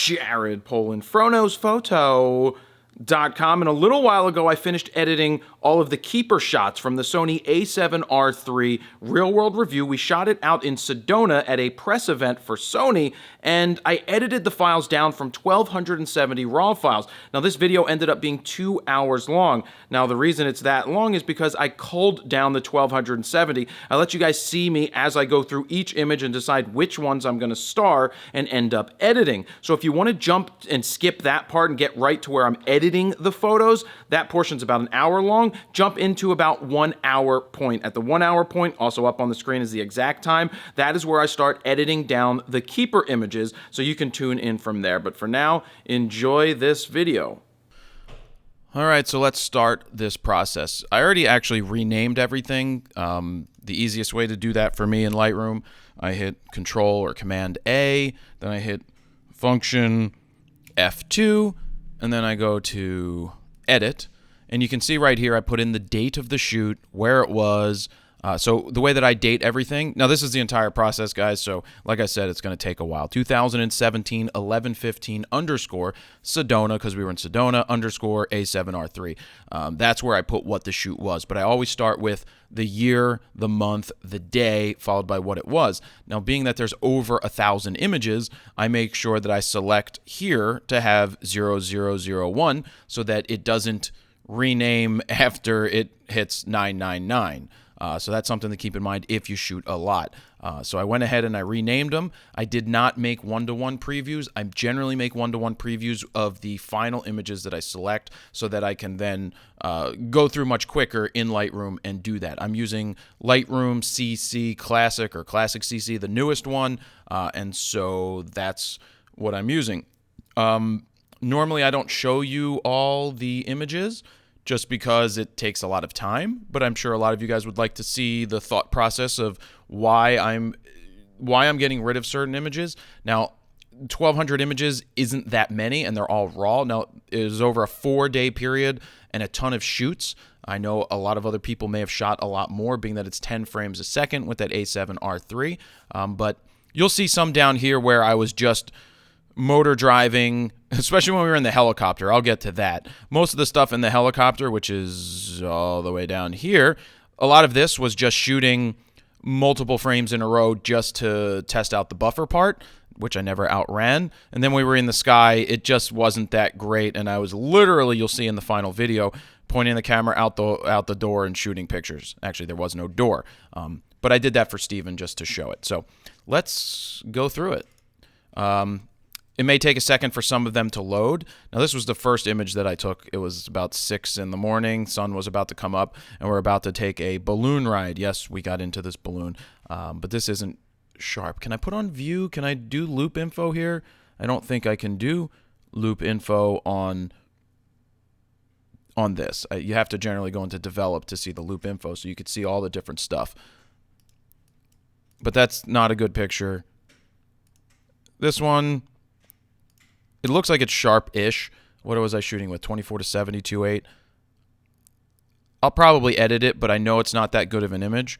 Jared Polin, FronosPhoto.com, and a little while ago I finished editing all of the keeper shots from the Sony a7R III real-world review. We shot it out in Sedona at a press event for Sony, and I edited the files down from 1,270 RAW files. Now this video ended up being 2 hours long. Now the reason it's that long is because I culled down the 1,270. I let you guys see me as I go through each image and decide which ones I'm going to star and end up editing. So if you want to jump and skip that part and get right to where I'm editing the photos, that portion's about an hour long. Jump into about 1 hour point. At the 1 hour point, also up on the screen is the exact time. That is where I start editing down the keeper images, so you can tune in from there. But for now, enjoy this video. All right, so let's start this process. I already actually renamed everything. The easiest way to do that for me in Lightroom, I hit Control or Command A, then I hit Function F2, and then I go to Edit. And you can see right here, I put in the date of the shoot, where it was. So the way that I date everything, now this is the entire process, guys. So like I said, it's going to take a while. 2017 11/15 underscore Sedona, because we were in Sedona, underscore a7R III. That's where I put what the shoot was. But I always start with the year, the month, the day, followed by what it was. Now, being that there's over 1,000 images, I make sure that I select here to have 0001 so that it doesn't rename after it hits 999. So that's something to keep in mind if you shoot a lot. So I went ahead and I renamed them. I did not make one-to-one previews. I generally make one-to-one previews of the final images that I select so that I can then go through much quicker in Lightroom and do that. I'm using Lightroom CC Classic or Classic CC, the newest one, and so that's what I'm using. Normally, I don't show you all the images just because it takes a lot of time, but I'm sure a lot of you guys would like to see the thought process of why I'm getting rid of certain images. Now, 1,200 images isn't that many, and they're all raw. Now, it was over a 4-day period and a ton of shoots. I know a lot of other people may have shot a lot more, being that it's 10 frames a second with that a7R III, but you'll see some down here where I was just motor driving, especially when we were in the helicopter. I'll get to that. Most of the stuff in the helicopter, which is all the way down here, a lot of this was just shooting multiple frames in a row just to test out the buffer part, which I never outran. And then we were in the sky. It just wasn't that great, and I was literally, you'll see in the final video, pointing the camera out the door and shooting pictures. Actually, there was no door, but I did that for Steven just to show it. So let's go through it. It may take a second for some of them to load. Now, this was the first image that I took. It was about 6 in the morning. Sun was about to come up, and we're about to take a balloon ride. Yes, we got into this balloon, but this isn't sharp. Can I put on view? Can I do loop info here? I don't think I can do loop info on this. You have to generally go into develop to see the loop info, so you could see all the different stuff. But that's not a good picture. This one, it looks like it's sharp-ish. What was I shooting with? 24 to 70, 2.8. I'll probably edit it, but I know it's not that good of an image.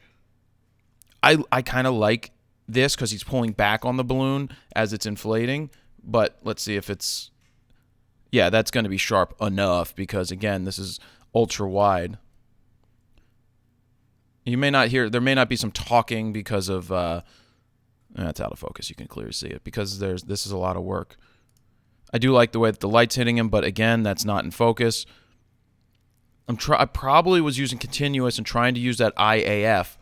I kind of like this because he's pulling back on the balloon as it's inflating. But let's see if it's... Yeah, that's going to be sharp enough because, again, this is ultra-wide. You may not hear... There may not be some talking because of... That's out of focus. You can clearly see it because this is a lot of work. I do like the way that the light's hitting him, but again, that's not in focus. I probably was using continuous and trying to use that IAF.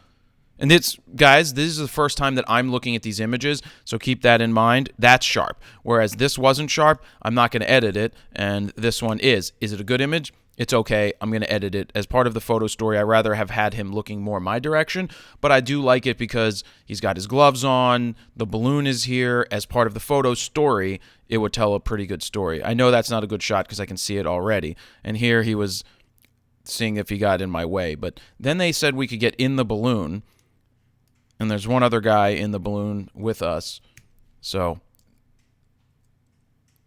And guys, this is the first time that I'm looking at these images, so keep that in mind. That's sharp. Whereas this wasn't sharp, I'm not going to edit it, and this one is. Is it a good image? It's okay. I'm going to edit it. As part of the photo story, I'd rather have had him looking more my direction, but I do like it because he's got his gloves on, the balloon is here. As part of the photo story, it would tell a pretty good story. I know that's not a good shot because I can see it already, and here he was seeing if he got in my way, but then they said we could get in the balloon, and there's one other guy in the balloon with us, so...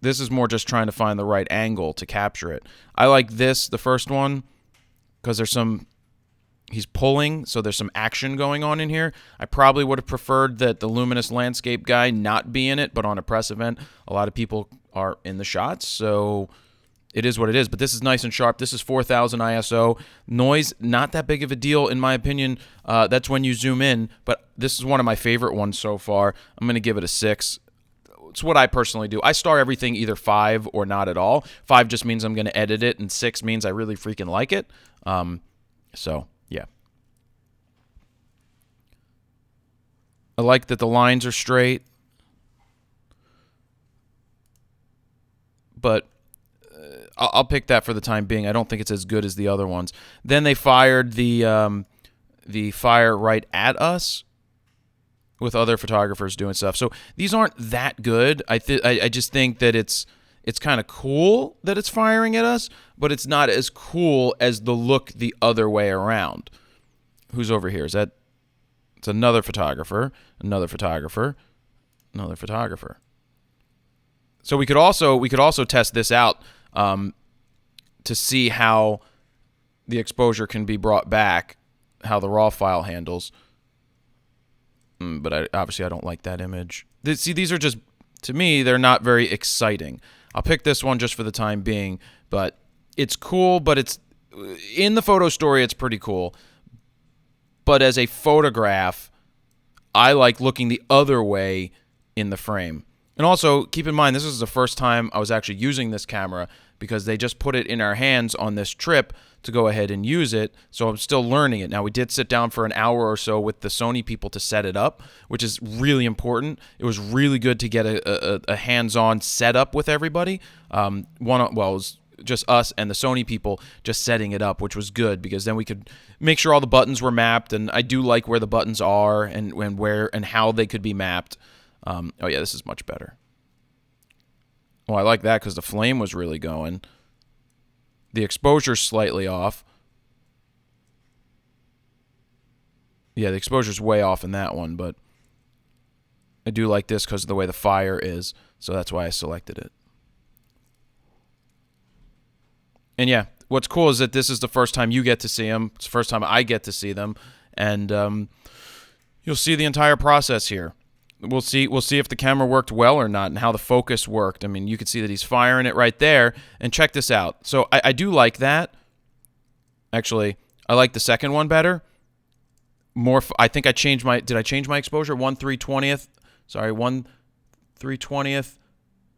This is more just trying to find the right angle to capture it. I like this, the first one, because there's some He's pulling, so there's some action going on in here. I probably would have preferred that the luminous landscape guy not be in it, but on a press event, a lot of people are in the shots, so it is what it is. But this is nice and sharp. This is 4000 ISO. Noise, not that big of a deal, in my opinion. That's when you zoom in, but this is one of my favorite ones so far. I'm going to give it a 6. It's what I personally do. I star everything either 5 or not at all. 5 just means I'm going to edit it, and 6 means I really freaking like it. So, yeah. I like that the lines are straight. But I'll pick that for the time being. I don't think it's as good as the other ones. Then they fired the fire right at us with other photographers doing stuff. So these aren't that good. I just think that it's kind of cool that it's firing at us, but it's not as cool as the look the other way around. Who's over here? It's another photographer, another photographer, another photographer. So we could also test this out to see how the exposure can be brought back, how the raw file handles. But obviously I don't like that image. See, these are just, to me, they're not very exciting. I'll pick this one just for the time being, but it's cool, but it's in the photo story, it's pretty cool. But as a photograph, I like looking the other way in the frame. And also, keep in mind, this is the first time I was actually using this camera because they just put it in our hands on this trip to go ahead and use it, so I'm still learning it. Now, we did sit down for an hour or so with the Sony people to set it up, which is really important. It was really good to get a hands-on setup with everybody. It was just us and the Sony people just setting it up, which was good because then we could make sure all the buttons were mapped, and I do like where the buttons are and where and how they could be mapped. Oh yeah, this is much better. Well, I like that because the flame was really going. The exposure's slightly off. Yeah, the exposure's way off in that one, but I do like this because of the way the fire is, so that's why I selected it. And yeah, what's cool is that this is the first time you get to see them. It's the first time I get to see them, and you'll see the entire process here. We'll see if the camera worked well or not and how the focus worked. I mean, you can see that he's firing it right there. And check this out. So I do like that. Actually, I like the second one better. I think I changed my... Did I change my exposure? 1/320th? Sorry, 1/320th.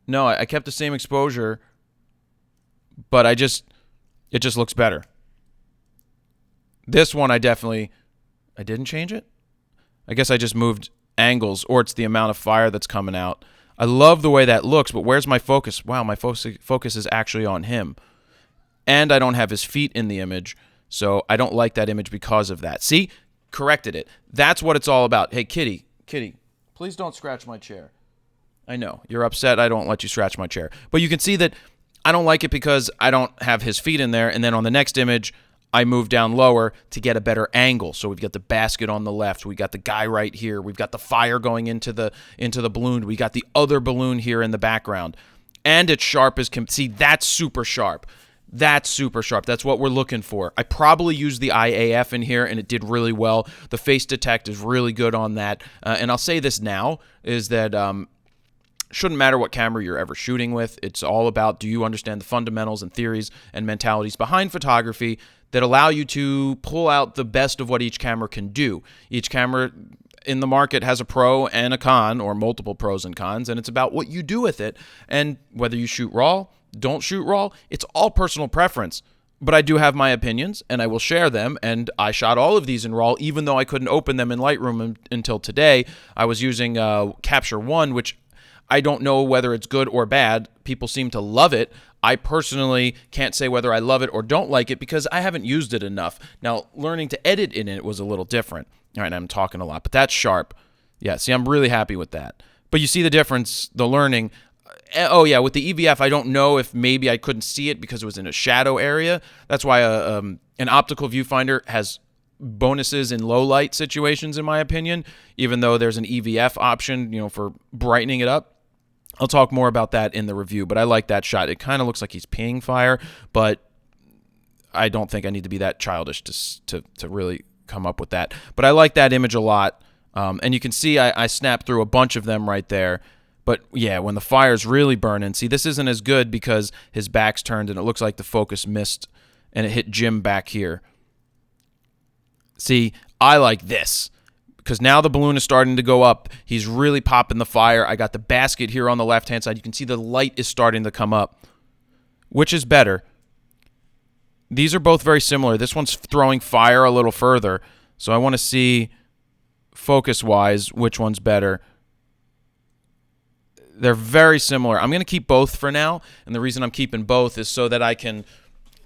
No, I kept the same exposure, but it just looks better. This one I didn't change it? I guess I just moved angles, or it's the amount of fire that's coming out. I love the way that looks, but where's my focus? Wow, my focus is actually on him. And I don't have his feet in the image, so I don't like that image because of that. See? Corrected it. That's what it's all about. Hey, kitty, please don't scratch my chair. I know, you're upset I don't let you scratch my chair. But you can see that I don't like it because I don't have his feet in there, and then on the next image, I move down lower to get a better angle. So we've got the basket on the left. We got the guy right here. We've got the fire going into the balloon. We got the other balloon here in the background. And it's sharp as can. See, that's super sharp. That's super sharp. That's what we're looking for. I probably used the IAF in here, and it did really well. The face detect is really good on that. And I'll say this now, is that shouldn't matter what camera you're ever shooting with. It's all about, do you understand the fundamentals and theories and mentalities behind photography that allow you to pull out the best of what each camera can do. Each camera in the market has a pro and a con, or multiple pros and cons, and it's about what you do with it. And whether you shoot RAW, don't shoot RAW, it's all personal preference. But I do have my opinions, and I will share them, and I shot all of these in RAW, even though I couldn't open them in Lightroom until today. I was using Capture One, which I don't know whether it's good or bad. People seem to love it. I personally can't say whether I love it or don't like it because I haven't used it enough. Now, learning to edit in it was a little different. All right, I'm talking a lot, but that's sharp. Yeah, see, I'm really happy with that. But you see the difference, the learning. Oh, yeah, with the EVF, I don't know if maybe I couldn't see it because it was in a shadow area. That's why an optical viewfinder has bonuses in low light situations, in my opinion, even though there's an EVF option, for brightening it up. I'll talk more about that in the review, but I like that shot. It kind of looks like he's peeing fire, but I don't think I need to be that childish to really come up with that. But I like that image a lot. And you can see I snapped through a bunch of them right there. But yeah, when the fire's really burning, see, this isn't as good because his back's turned and it looks like the focus missed and it hit Jim back here. See, I like this because now the balloon is starting to go up. He's really popping the fire. I got the basket here on the left-hand side. You can see the light is starting to come up. Which is better? These are both very similar. This one's throwing fire a little further. So I want to see, focus-wise, which one's better. They're very similar. I'm going to keep both for now, and the reason I'm keeping both is so that I can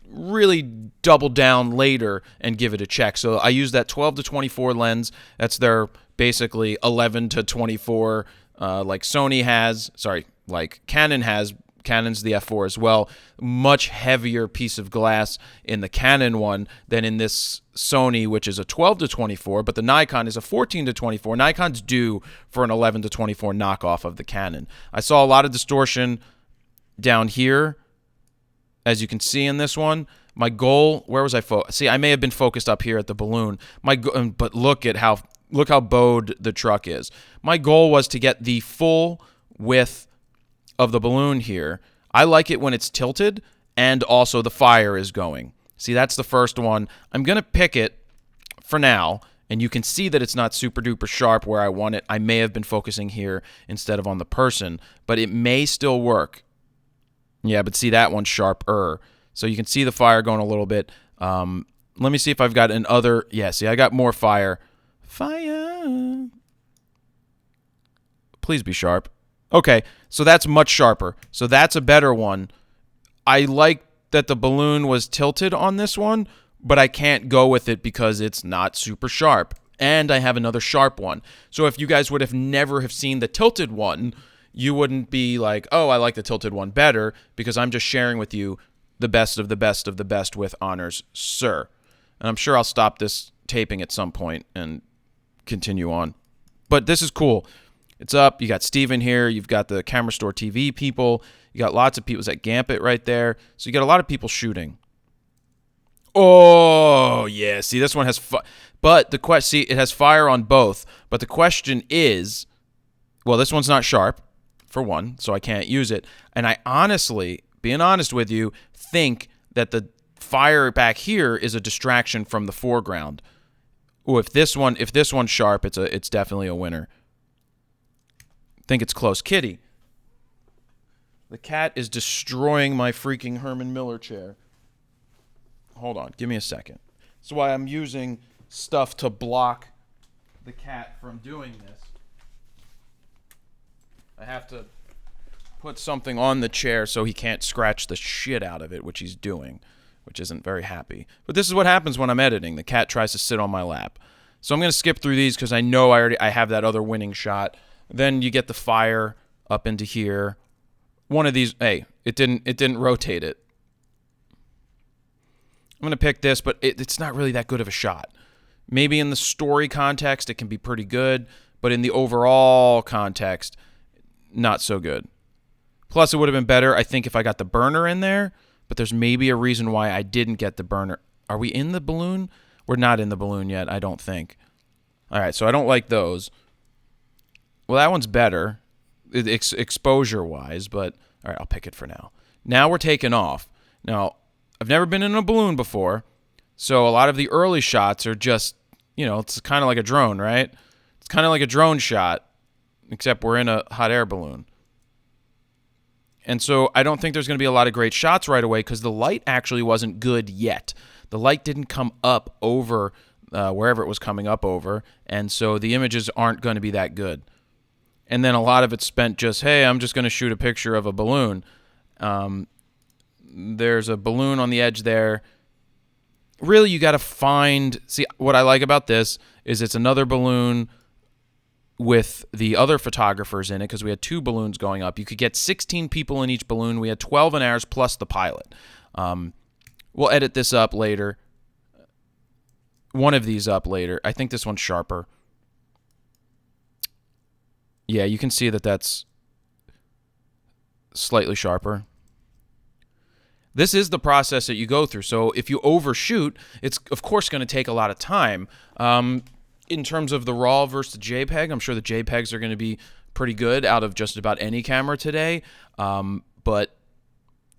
really double down later and give it a check. So I use that 12 to 24 lens. That's their basically 11 to 24 like Sony has. Sorry, like Canon has. Canon's the f4 as well. Much heavier piece of glass in the Canon one than in this Sony, which is a 12 to 24, but the Nikon is a 14 to 24. Nikon's due for an 11 to 24 knockoff of the Canon. I saw a lot of distortion down here, as you can see in this one. My goal, where was I see, I may have been focused up here at the balloon. But look how bowed the truck is. My goal was to get the full width of the balloon here. I like it when it's tilted and also the fire is going. See, that's the first one. I'm going to pick it for now, and you can see that it's not super duper sharp where I want it. I may have been focusing here instead of on the person, but it may still work. Yeah, but see, that one's sharper. So you can see the fire going a little bit. Let me see if I've got another. Yeah, see, I got more fire. Fire. Please be sharp. Okay, so that's much sharper. So that's a better one. I like that the balloon was tilted on this one, but I can't go with it because it's not super sharp. And I have another sharp one. So if you guys would have never have seen the tilted one, you wouldn't be like, oh, I like the tilted one better, because I'm just sharing with you the best of the best of the best with honors, sir. And I'm sure I'll stop this taping at some point and continue on. But this is cool. It's up. You got Steven here. You've got the Camera Store TV people. You got lots of people. Is that Gambit right there? So you got a lot of people shooting. Oh, yeah. See, this one has but see, it has fire on both. But the question is, well, this one's not sharp, for one, so I can't use it. And I honestly, being honest with you, think that the fire back here is a distraction from the foreground. Oh, if this one's sharp, it's definitely a winner. Think it's close. Kitty. The cat is destroying my freaking Herman Miller chair. Hold on. Give me a second. That's why I'm using stuff to block the cat from doing this. I have to put something on the chair so he can't scratch the shit out of it, which he's doing, which isn't very happy. But this is what happens when I'm editing. The cat tries to sit on my lap. So I'm going to skip through these because I know I have that other winning shot. Then you get the fire up into here. One of these, hey, it didn't rotate it. I'm going to pick this, but it's not really that good of a shot. Maybe in the story context, it can be pretty good, but in the overall context, not so good. Plus, it would have been better, I think, if I got the burner in there, but there's maybe a reason why I didn't get the burner. Are we in the balloon? We're not in the balloon yet, I don't think. All right, so I don't like those. Well, that one's better, exposure-wise, but all right, I'll pick it for now. Now we're taking off. Now, I've never been in a balloon before, so a lot of the early shots are just, it's kind of like a drone, right? It's kind of like a drone shot, except we're in a hot air balloon. And so I don't think there's going to be a lot of great shots right away because the light actually wasn't good yet. The light didn't come up over wherever it was coming up over, and so the images aren't going to be that good. And then a lot of it's spent just, hey, I'm just going to shoot a picture of a balloon. There's a balloon on the edge there. Really, you got to find... See, what I like about this is it's another balloon with the other photographers in it because we had 2 balloons going up. You could get 16 people in each balloon. We had 12 in ours plus the pilot. We'll edit this up later. One of these up later. I think this one's sharper. Yeah, you can see that that's slightly sharper. This is the process that you go through. So if you overshoot, it's of course going to take a lot of time. In terms of the RAW versus the JPEG, I'm sure the JPEGs are going to be pretty good out of just about any camera today. But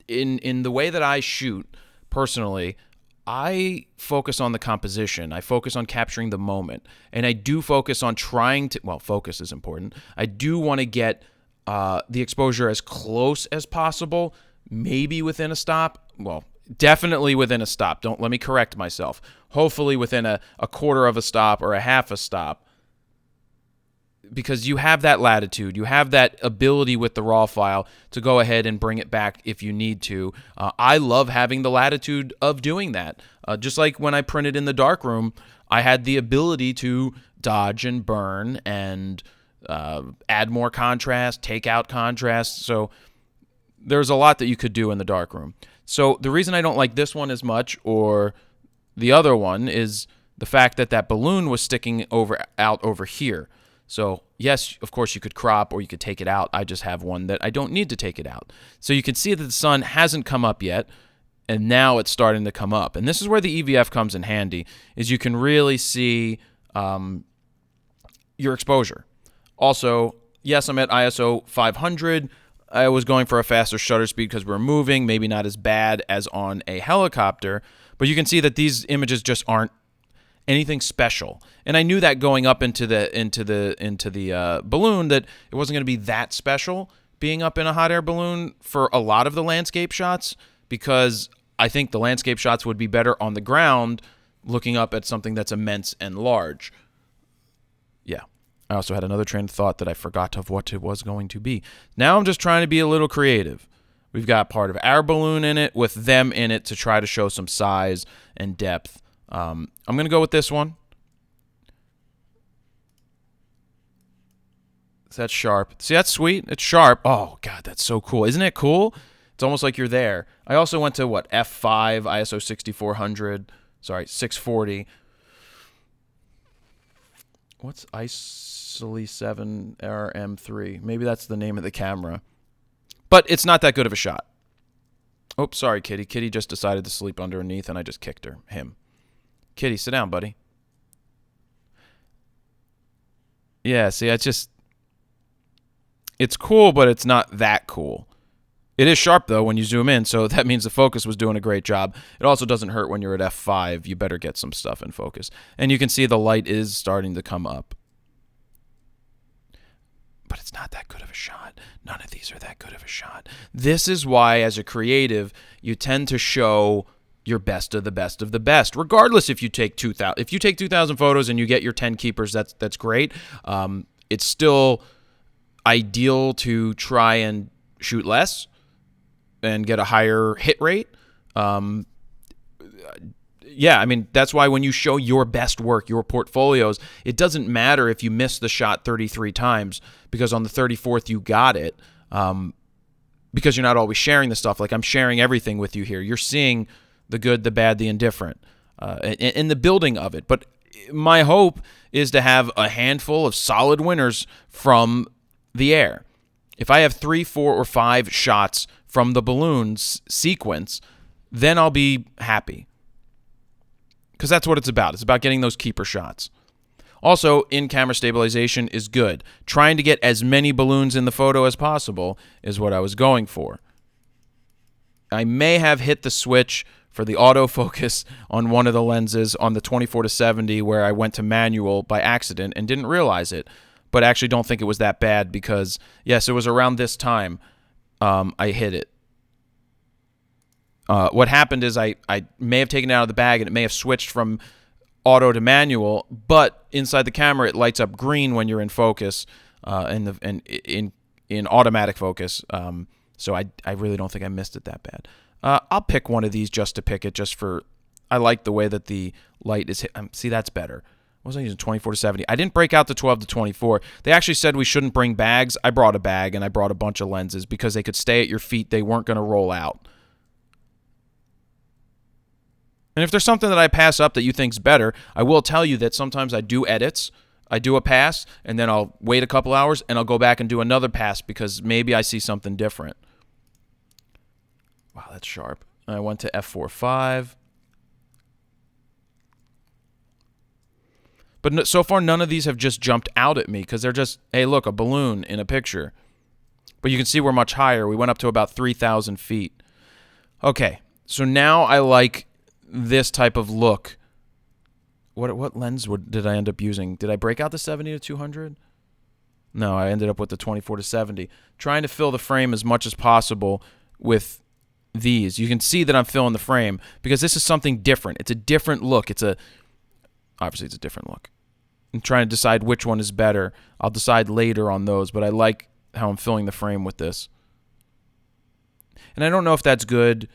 in the way that I shoot, personally, I focus on the composition. I focus on capturing the moment. And I do focus on trying to, well, focus is important. I do want to get the exposure as close as possible, maybe within a stop. Well, definitely within a stop. Don't let me correct myself. Hopefully within a quarter of a stop or a half a stop, because you have that latitude. You have that ability with the RAW file to go ahead and bring it back if you need to. I love having the latitude of doing that. Just like when I printed in the darkroom, I had the ability to dodge and burn and add more contrast, take out contrast. So there's a lot that you could do in the darkroom. So the reason I don't like this one as much, or the other one, is the fact that that balloon was sticking out over here. So yes, of course you could crop or you could take it out. I just have one that I don't need to take it out. So you can see that the sun hasn't come up yet, and now it's starting to come up. And this is where the EVF comes in handy, is you can really see your exposure. Also, yes, I'm at ISO 500. I was going for a faster shutter speed because we're moving, maybe not as bad as on a helicopter, but you can see that these images just aren't anything special. And I knew that going up into the balloon, that it wasn't going to be that special being up in a hot air balloon for a lot of the landscape shots, because I think the landscape shots would be better on the ground looking up at something that's immense and large. Yeah. I also had another train of thought that I forgot of what it was going to be. Now I'm just trying to be a little creative. We've got part of our balloon in it with them in it to try to show some size and depth. I'm going to go with this one. That's sharp. See, that's sweet. It's sharp. Oh, God, that's so cool. Isn't it cool? It's almost like you're there. I also went to, what, F5, ISO 6400, sorry, 640. What's ISO 7R M3? Maybe that's the name of the camera. But it's not that good of a shot. Oh, sorry, Kitty. Kitty just decided to sleep underneath, and I just kicked him. Kitty, sit down, buddy. Yeah, see, it's cool, but it's not that cool. It is sharp, though, when you zoom in, so that means the focus was doing a great job. It also doesn't hurt when you're at f5. You better get some stuff in focus. And you can see the light is starting to come up. But it's not that good of a shot. None of these are that good of a shot. This is why, as a creative, you tend to show your best of the best of the best, regardless if you take 2,000. If you take 2,000 photos and you get your 10 keepers, that's great. It's still ideal to try and shoot less and get a higher hit rate. Yeah, I mean, that's why when you show your best work, your portfolios, it doesn't matter if you miss the shot 33 times, because on the 34th you got it, because you're not always sharing the stuff. Like, I'm sharing everything with you here. You're seeing the good, the bad, the indifferent, in the building of it. But my hope is to have a handful of solid winners from the air. If I have 3, 4, or 5 shots from the balloons sequence, then I'll be happy. Because that's what it's about. It's about getting those keeper shots. Also, in-camera stabilization is good. Trying to get as many balloons in the photo as possible is what I was going for. I may have hit the switch for the autofocus on one of the lenses on the 24-70 where I went to manual by accident and didn't realize it, but I actually don't think it was that bad because, yes, it was around this time I hit it. What happened is I may have taken it out of the bag and it may have switched from auto to manual, but inside the camera it lights up green when you're in focus, in automatic focus. So I really don't think I missed it that bad. I'll pick one of these just to pick it, just for, I like the way that the light is hit. See, that's better. I wasn't using 24-70. I didn't break out the 12-24. They actually said we shouldn't bring bags. I brought a bag and I brought a bunch of lenses because they could stay at your feet. They weren't going to roll out. And if there's something that I pass up that you think's better, I will tell you that sometimes I do edits. I do a pass, and then I'll wait a couple hours, and I'll go back and do another pass because maybe I see something different. Wow, that's sharp. I went to f4.5. But so far, none of these have just jumped out at me because they're just, hey, look, a balloon in a picture. But you can see we're much higher. We went up to about 3,000 feet. Okay, so now I like this type of look. What lens did I end up using? Did I break out the 70 to 200? No, I ended up with the 24 to 70. Trying to fill the frame as much as possible with these. You can see that I'm filling the frame because this is something different. It's a different look. Obviously, it's a different look. I'm trying to decide which one is better. I'll decide later on those, but I like how I'm filling the frame with this. And I don't know if that's good.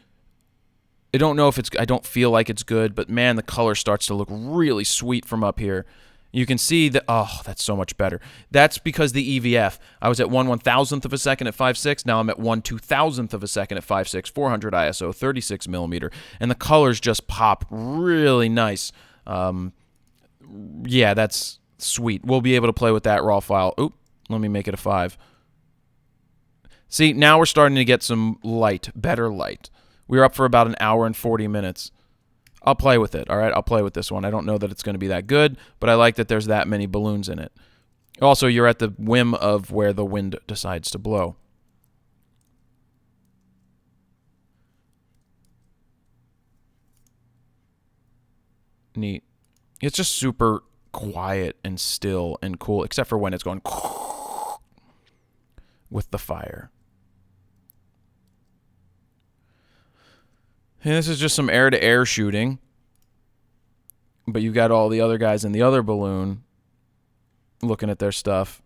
I don't feel like it's good, but man, the color starts to look really sweet from up here. You can see that, oh, that's so much better. That's because the EVF. I was at 1/1000th of a second at 5.6. Now I'm at 1/2000th of a second at 5.6, 400 ISO, 36 millimeter. And the colors just pop really nice. Yeah, that's sweet. We'll be able to play with that raw file. Oop, let me make it a 5. See, now we're starting to get some light, better light. We were up for about an hour and 40 minutes. I'll play with it, all right? I'll play with this one. I don't know that it's going to be that good, but I like that there's that many balloons in it. Also, you're at the whim of where the wind decides to blow. Neat. It's just super quiet and still and cool, except for when it's going with the fire. And this is just some air-to-air shooting. But you've got all the other guys in the other balloon looking at their stuff.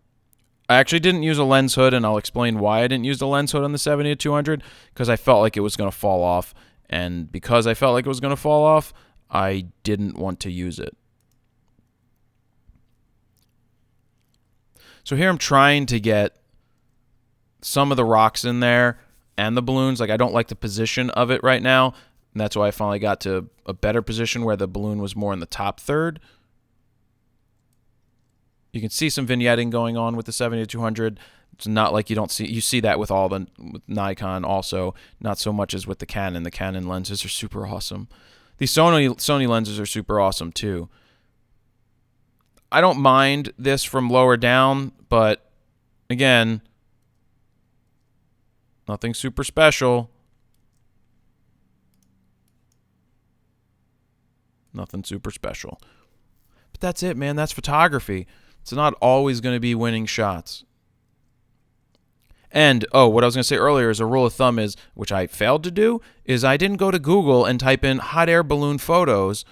I actually didn't use a lens hood, and I'll explain why I didn't use the lens hood on the 70 to 200, because I felt like it was going to fall off. And because I felt like it was going to fall off, I didn't want to use it. So here I'm trying to get some of the rocks in there and the balloons. Like, I don't like the position of it right now, and that's why I finally got to a better position where the balloon was more in the top third. You can see some vignetting going on with the 70 to 200. It's not like you see that with with Nikon also, not so much as with the Canon. The Canon lenses are super awesome. These Sony lenses are super awesome too. I don't mind this from lower down, but again, nothing super special. Nothing super special. But that's it, man. That's photography. It's not always going to be winning shots. And, what I was going to say earlier is a rule of thumb is, which I failed to do, is I didn't go to Google and type in hot air balloon photos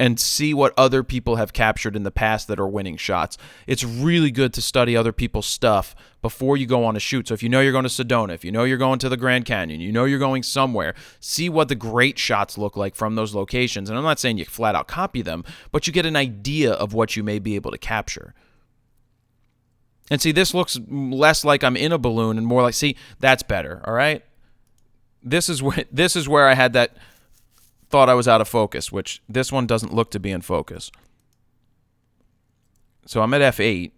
and see what other people have captured in the past that are winning shots. It's really good to study other people's stuff before you go on a shoot. So if you know you're going to Sedona, if you know you're going to the Grand Canyon, you know you're going somewhere, see what the great shots look like from those locations. And I'm not saying you flat out copy them, but you get an idea of what you may be able to capture. And see, this looks less like I'm in a balloon and more like, see, that's better, all right? This is where I had that thought I was out of focus, which this one doesn't look to be in focus. So I'm at f8.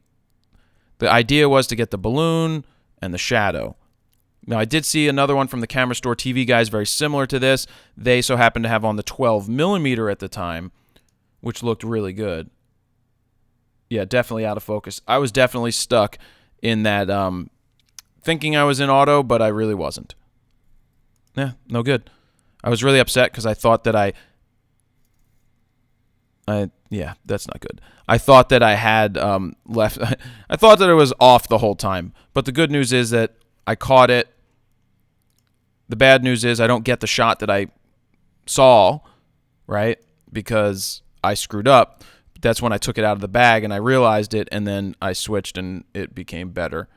The idea was to get the balloon and the shadow. Now, I did see another one from the Camera Store TV guys very similar to this. They so happened to have on the 12 millimeter at the time, which looked really good. Yeah, definitely out of focus. I was definitely stuck in that thinking I was in auto, but I really wasn't. Yeah, no good. I was really upset because I thought that yeah, that's not good. I thought that I had left. I thought that it was off the whole time. But the good news is that I caught it. The bad news is I don't get the shot that I saw, right? Because I screwed up. That's when I took it out of the bag and I realized it, and then I switched and it became better.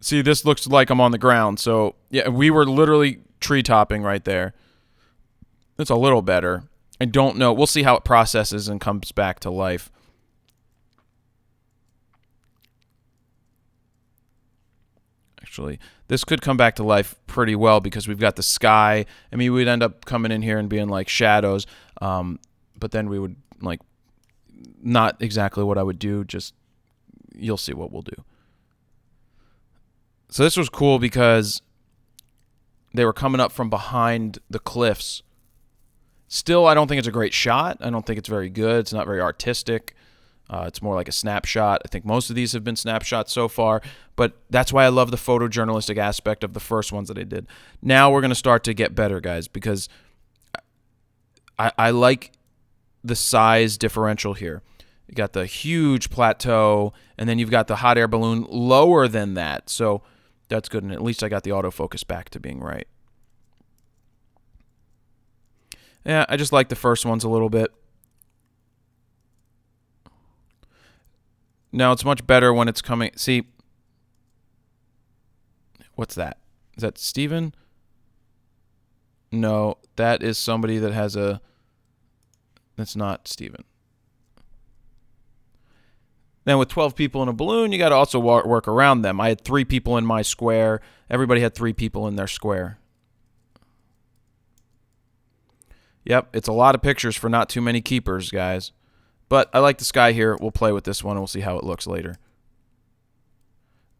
See, this looks like I'm on the ground. So, yeah, we were literally tree topping right there. It's a little better. I don't know. We'll see how it processes and comes back to life. Actually, this could come back to life pretty well because we've got the sky. I mean, we'd end up coming in here and being like shadows, but then we would, like, not exactly what I would do. Just, you'll see what we'll do. So this was cool because they were coming up from behind the cliffs. Still, I don't think it's a great shot. I don't think it's very good. It's not very artistic. It's more like a snapshot. I think most of these have been snapshots so far, but that's why I love the photojournalistic aspect of the first ones that I did. Now we're going to start to get better, guys, because I like the size differential here. You got the huge plateau, and then you've got the hot air balloon lower than that. So that's good, and at least I got the autofocus back to being right. Yeah, I just like the first ones a little bit. Now it's much better when it's coming. See, what's that? Is that Steven? No, that is somebody that has a... That's not Steven. Then with 12 people in a balloon, you got to also work around them. I had 3 people in my square. Everybody had 3 people in their square. Yep, it's a lot of pictures for not too many keepers, guys. But I like the sky here. We'll play with this one, and we'll see how it looks later.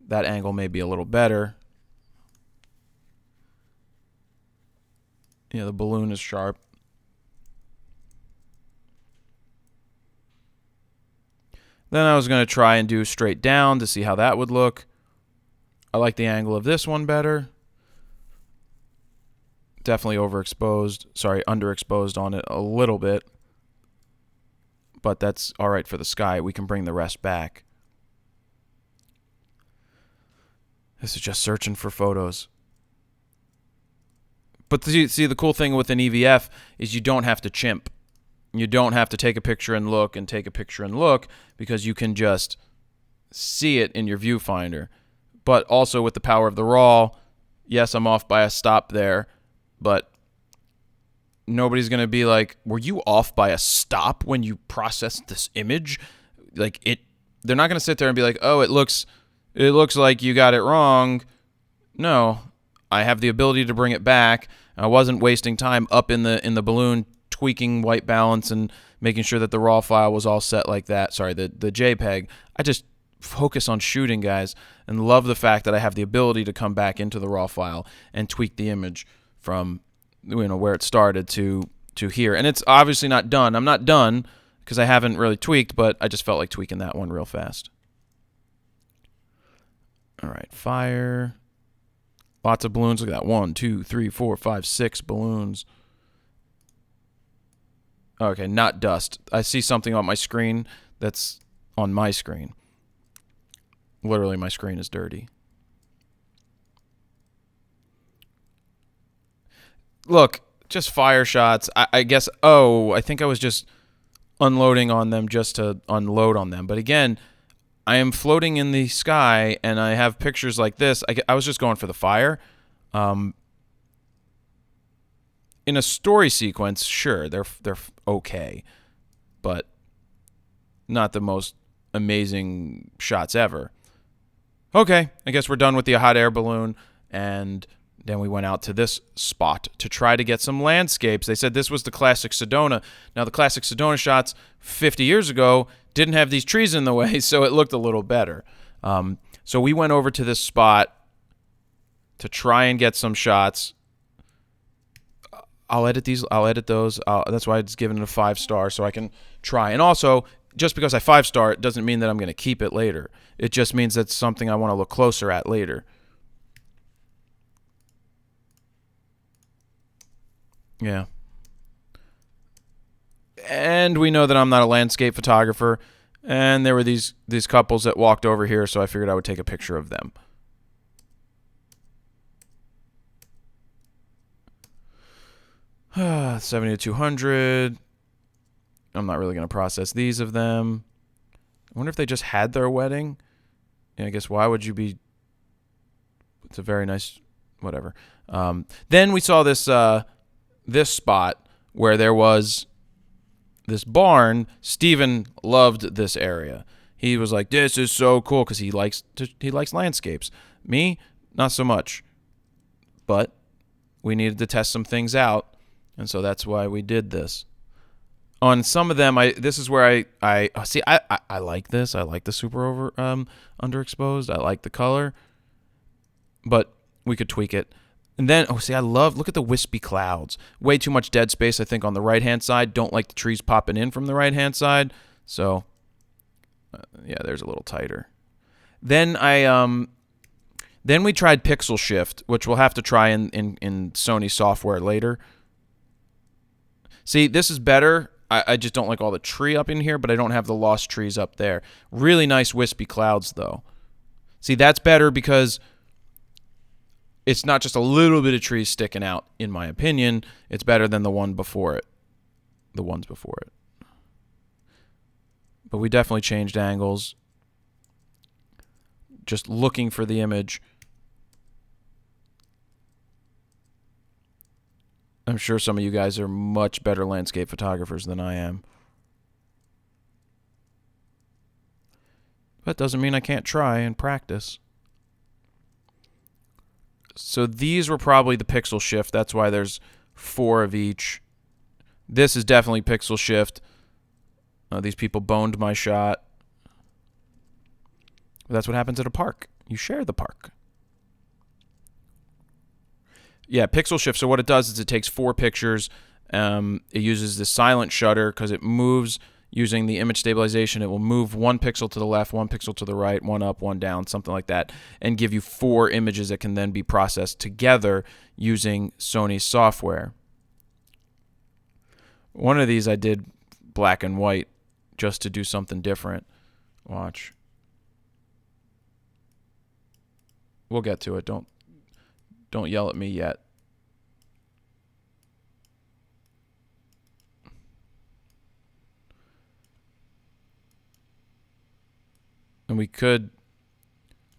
That angle may be a little better. Yeah, the balloon is sharp. Then I was going to try and do straight down to see how that would look. I like the angle of this one better. Definitely underexposed on it a little bit. But that's all right for the sky. We can bring the rest back. This is just searching for photos. But see, the cool thing with an EVF is you don't have to chimp. You don't have to take a picture and look and take a picture and look, because you can just see it in your viewfinder. But also with the power of the RAW, yes, I'm off by a stop there, but nobody's going to be like, were you off by a stop when you processed this image? Like, they're not going to sit there and be like, oh, it looks like you got it wrong. No, I have the ability to bring it back. I wasn't wasting time up in the balloon tweaking white balance and making sure that the RAW file was all set like that. Sorry, the JPEG. I just focus on shooting, guys, and love the fact that I have the ability to come back into the RAW file and tweak the image from where it started to here. And it's obviously not done. I'm not done because I haven't really tweaked, but I just felt like tweaking that one real fast. All right, fire. Lots of balloons. Look at that. 1, 2, 3, 4, 5, 6 balloons. Okay, not dust. I see something on my screen that's on my screen. Literally, my screen is dirty. Look, just fire shots. I guess, I think I was just unloading on them just to unload on them. But again, I am floating in the sky, and I have pictures like this. I was just going for the fire. In a story sequence, sure, they're okay, but not the most amazing shots ever. Okay, I guess we're done with the hot air balloon, and then we went out to this spot to try to get some landscapes. They said this was the classic Sedona. Now, the classic Sedona shots 50 years ago didn't have these trees in the way, so it looked a little better. So we went over to this spot to try and get some shots. I'll edit these. I'll edit those. That's why it's given it a 5-star, so I can try. And also, just because I 5-star it doesn't mean that I'm going to keep it later. It just means that's something I want to look closer at later. Yeah. And we know that I'm not a landscape photographer, and there were these couples that walked over here, so I figured I would take a picture of them. Ah, 70 to 200. I'm not really going to process these of them. I wonder if they just had their wedding. Yeah, I guess why would you be... It's a very nice... Whatever. Then we saw this this spot where there was this barn. Steven loved this area. He was like, this is so cool, because he likes landscapes. Me, not so much. But we needed to test some things out. And so that's why we did this. On some of them, this is where I see. I like this. I like the super underexposed. I like the color, but we could tweak it. And then, oh, see, look at the wispy clouds. Way too much dead space, I think, on the right-hand side. Don't like the trees popping in from the right-hand side. So, yeah, there's a little tighter. Then then we tried pixel shift, which we'll have to try in Sony software later. See, this is better. I just don't like all the tree up in here, but I don't have the lost trees up there. Really nice wispy clouds, though. See, that's better because it's not just a little bit of trees sticking out, in my opinion. It's better than the one before it. The ones before it. But we definitely changed angles. Just looking for the image. I'm sure some of you guys are much better landscape photographers than I am. That doesn't mean I can't try and practice. So these were probably the pixel shift. That's why there's 4 of each. This is definitely pixel shift. These people boned my shot. But that's what happens at a park. You share the park. Yeah, pixel shift. So what it does is it takes 4 pictures. It uses the silent shutter because it moves using the image stabilization. It will move 1 pixel to the left, 1 pixel to the right, 1 up, 1 down, something like that, and give you 4 images that can then be processed together using Sony's software. One of these I did black and white just to do something different. Watch. We'll get to it. Don't yell at me yet. And we could...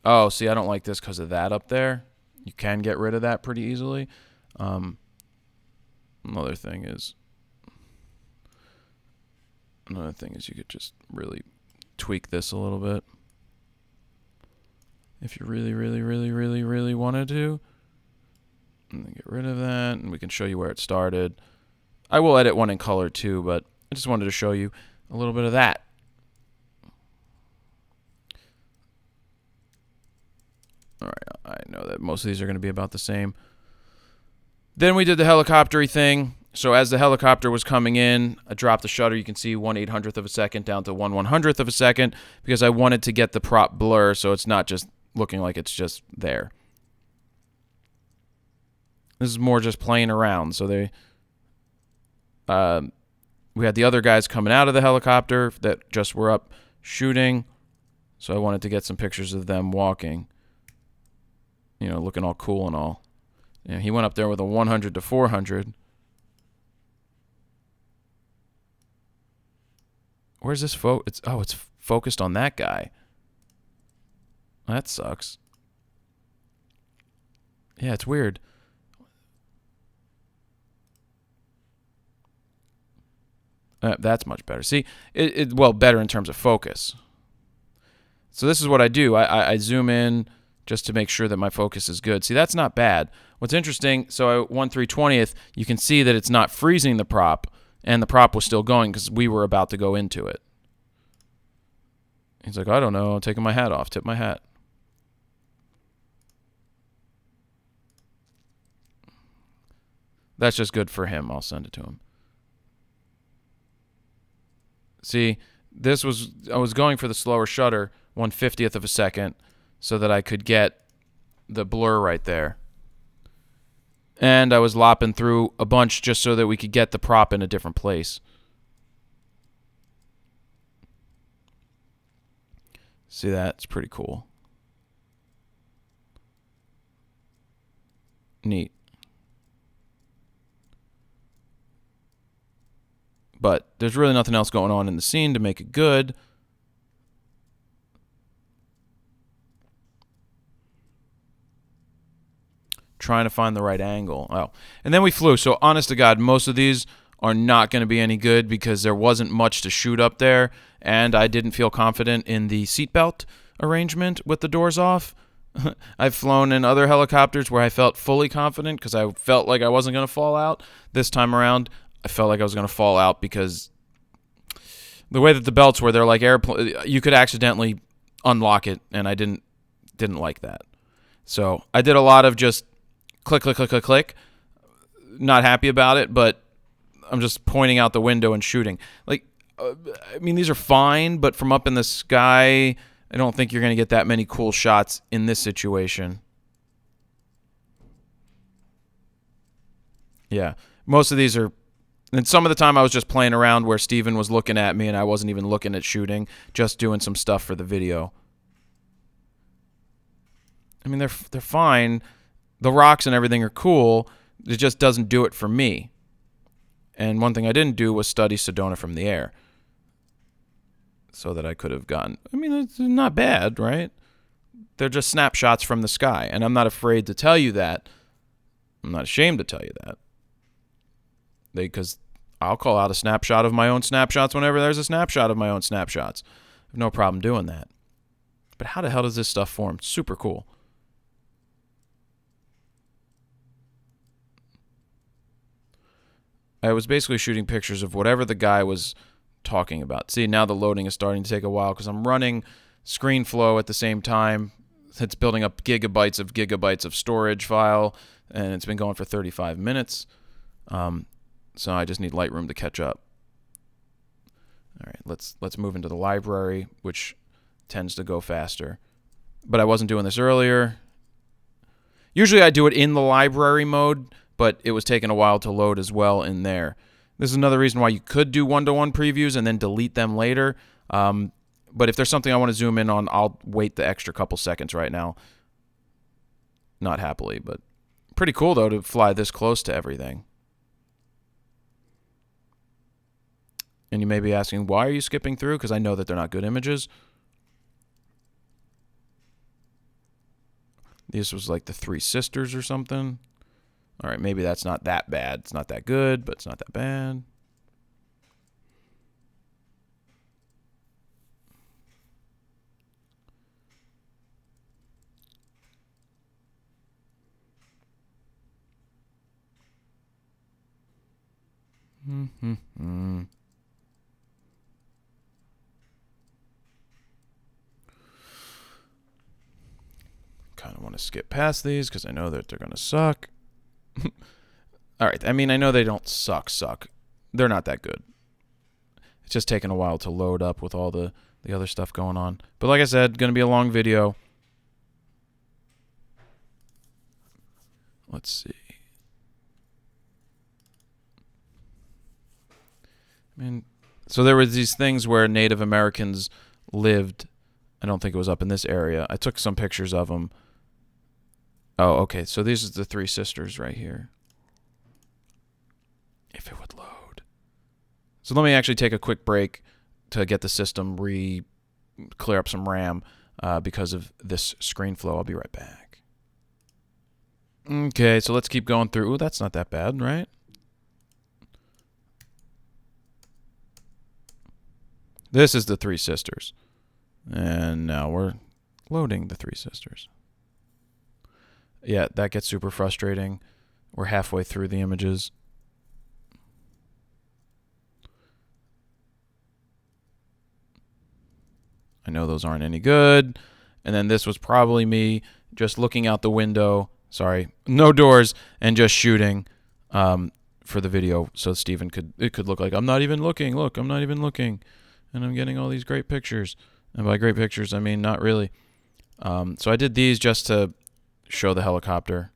Oh, see, I don't like this because of that up there. You can get rid of that pretty easily. Another thing is you could just really tweak this a little bit. If you really wanted to. And then get rid of that, and we can show you where it started. I will edit one in color too, but I just wanted to show you a little bit of that. All right, I know that most of these are going to be about the same. Then we did the helicopter-y thing. So as the helicopter was coming in, I dropped the shutter. You can see 1/800th of a second down to 1/100th of a second because I wanted to get the prop blur so it's not just looking like it's just there. This is more just playing around. So we had the other guys coming out of the helicopter that just were up shooting. So I wanted to get some pictures of them walking. You know, looking all cool and all. You know, he went up there with a 100 to 400. Where's this it's focused on that guy. That sucks. Yeah, it's weird. That's much better. See, well, better in terms of focus. So this is what I do. I zoom in just to make sure that my focus is good. See, that's not bad. What's interesting, so at 1/320th, you can see that it's not freezing the prop, and the prop was still going because we were about to go into it. He's like, I don't know, I'm taking my hat off. Tip my hat. That's just good for him. I'll send it to him. See, I was going for the slower shutter, 1/50th of a second, so that I could get the blur right there. And I was lopping through a bunch just so that we could get the prop in a different place. See that? It's pretty cool. Neat. But there's really nothing else going on in the scene to make it good. Trying to find the right angle. Oh, and then we flew. So honest to God, most of these are not going to be any good because there wasn't much to shoot up there, and I didn't feel confident in the seatbelt arrangement with the doors off. I've flown in other helicopters where I felt fully confident because I felt like I wasn't going to fall out. This time around, I felt like I was going to fall out because the way that the belts were, they're like airplane. You could accidentally unlock it, and I didn't like that. So I did a lot of just click, click, click, click, click. Not happy about it, but I'm just pointing out the window and shooting. Like, I mean, these are fine, but from up in the sky, I don't think you're going to get that many cool shots in this situation. Yeah, most of these are, and some of the time I was just playing around where Steven was looking at me and I wasn't even looking at shooting, just doing some stuff for the video. I mean, they're fine. The rocks and everything are cool. It just doesn't do it for me. And one thing I didn't do was study Sedona from the air. So that I could have gotten, I mean, it's not bad, right? They're just snapshots from the sky. And I'm not afraid to tell you that. I'm not ashamed to tell you that. Because I'll call out a snapshot of my own snapshots whenever there's a snapshot of my own snapshots. I have no problem doing that. But how the hell does this stuff form? Super cool. I was basically shooting pictures of whatever the guy was talking about. See, now the loading is starting to take a while because I'm running ScreenFlow at the same time. It's building up gigabytes of storage file, and it's been going for 35 minutes. So I just need Lightroom to catch up. All right, let's move into the library, which tends to go faster. But I wasn't doing this earlier. Usually I do it in the library mode, but it was taking a while to load as well in there. This is another reason why you could do one-to-one previews and then delete them later. But if there's something I want to zoom in on, I'll wait the extra couple seconds right now. Not happily, but pretty cool, though, to fly this close to everything. And you may be asking, why are you skipping through? Because I know that they're not good images. This was like the Three Sisters or something. All right, maybe that's not that bad. It's not that good, but it's not that bad. Kind of want to skip past these because I know that they're going to suck. All right, I mean, I know they don't suck. They're not that good. It's just taking a while to load up with all the other stuff going on. But like I said, going to be a long video. Let's see. I mean, so there were these things where Native Americans lived. I don't think it was up in this area. I took some pictures of them. Oh, okay. So these are the Three Sisters right here. If it would load. So let me actually take a quick break to get the system clear up some RAM because of this ScreenFlow. I'll be right back. Okay, so let's keep going through. Ooh, that's not that bad, right? This is the Three Sisters. And now we're loading the Three Sisters. Yeah, that gets super frustrating. We're halfway through the images. I know those aren't any good. And then this was probably me just looking out the window. Sorry, no doors, and just shooting for the video so Steven it could look like I'm not even looking. Look, I'm not even looking. And I'm getting all these great pictures. And by great pictures, I mean not really. So I did these just to show the helicopter,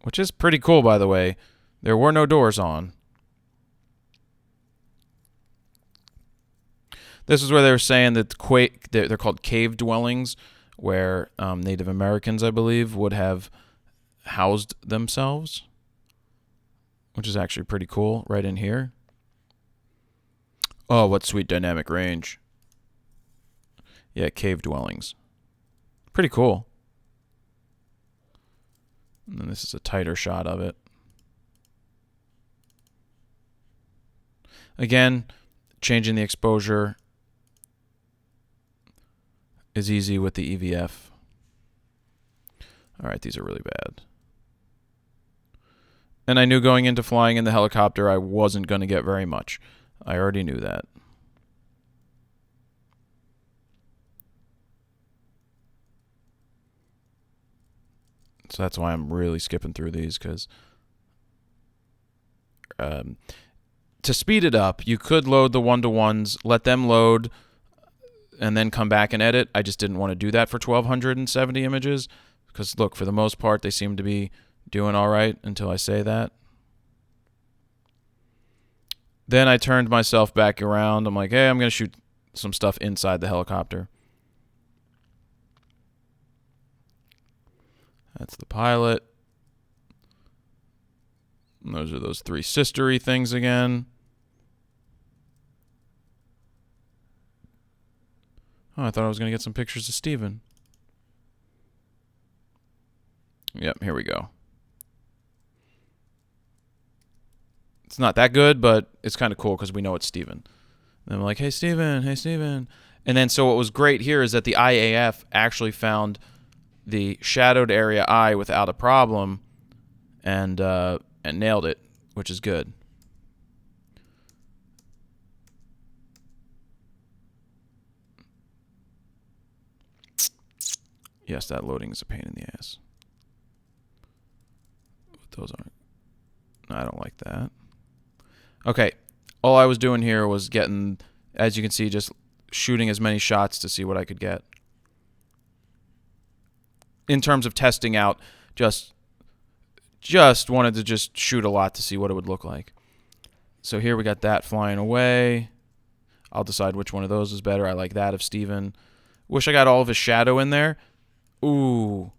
which is pretty cool, by the way. There were no doors on. This is where they were saying that they're called cave dwellings, where Native Americans, I believe, would have housed themselves, which is actually pretty cool right in here. Oh, what sweet dynamic range. Yeah, cave dwellings. Pretty cool. And then this is a tighter shot of it. Again, changing the exposure is easy with the EVF. All right, these are really bad. And I knew going into flying in the helicopter I wasn't going to get very much. I already knew that. So that's why I'm really skipping through these, because to speed it up, you could load the one-to-ones, let them load, and then come back and edit. I just didn't want to do that for 1,270 images, because look, for the most part, they seem to be doing all right until I say that. Then I turned myself back around. I'm like, hey, I'm going to shoot some stuff inside the helicopter. That's the pilot. And those are those three sistery things again. Oh, I thought I was going to get some pictures of Steven. Yep, here we go. It's not that good, but it's kind of cool because we know it's Steven. And I'm like, hey, Steven, hey, Steven. And then so what was great here is that the IAF actually found the shadowed area eye without a problem and nailed it, which is good. Yes, that loading is a pain in the ass. But those aren't. I don't like that. Okay, all I was doing here was getting, as you can see, just shooting as many shots to see what I could get. In terms of testing out, just wanted to just shoot a lot to see what it would look like. So here we got that flying away. I'll decide which one of those is better. I like that of Steven. Wish I got all of his shadow in there. Ooh.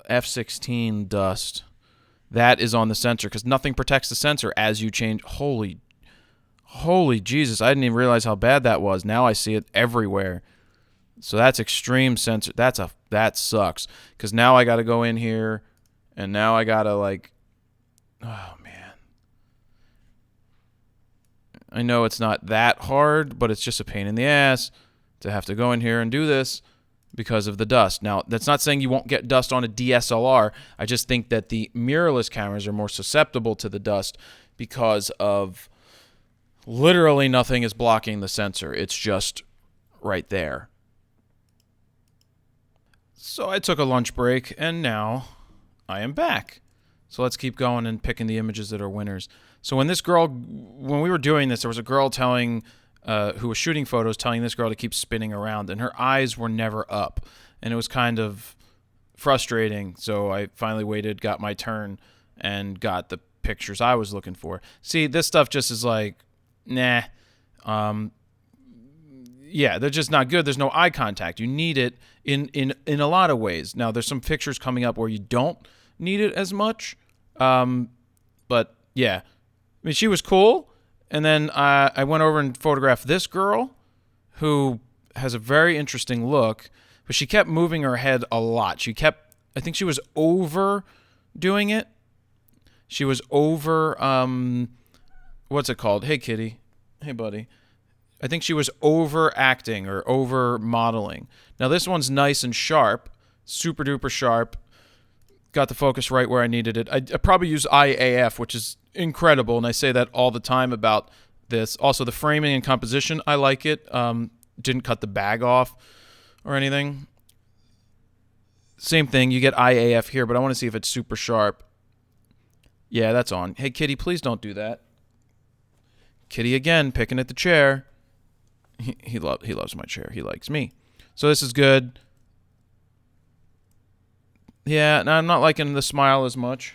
F16 dust. That is on the sensor because nothing protects the sensor as you change. Holy Jesus. I didn't even realize how bad that was. Now I see it everywhere. So that's extreme sensor. That sucks because now I got to go in here and now I got to like, oh man. I know it's not that hard, but it's just a pain in the ass to have to go in here and do this because of the dust. Now, that's not saying you won't get dust on a DSLR. I just think that the mirrorless cameras are more susceptible to the dust because of literally nothing is blocking the sensor. It's just right there. So I took a lunch break, and now I am back. So let's keep going and picking the images that are winners. So when we were doing this, there was a girl telling who was shooting photos, telling this girl to keep spinning around, and her eyes were never up, and it was kind of frustrating. So I finally waited, got my turn, and got the pictures I was looking for. See, this stuff just is like, nah. Yeah, they're just not good. There's no eye contact. You need it in a lot of ways. Now, there's some pictures coming up where you don't need it as much, but yeah. I mean, she was cool. And then I went over and photographed this girl who has a very interesting look, but she kept moving her head a lot. I think she was overdoing it. She was what's it called? Hey, kitty. Hey, buddy. I think she was overacting or over modeling. Now, this one's nice and sharp, super duper sharp. Got the focus right where I needed it. I probably use IAF, which is incredible, and I say that all the time about this. Also, the framing and composition, I like it. Didn't cut the bag off or anything. Same thing, you get IAF here, but I want to see if it's super sharp. Yeah, that's on. Hey, kitty, please don't do that. Kitty again, picking at the chair. He loves my chair. He likes me. So this is good. Yeah, no, I'm not liking the smile as much.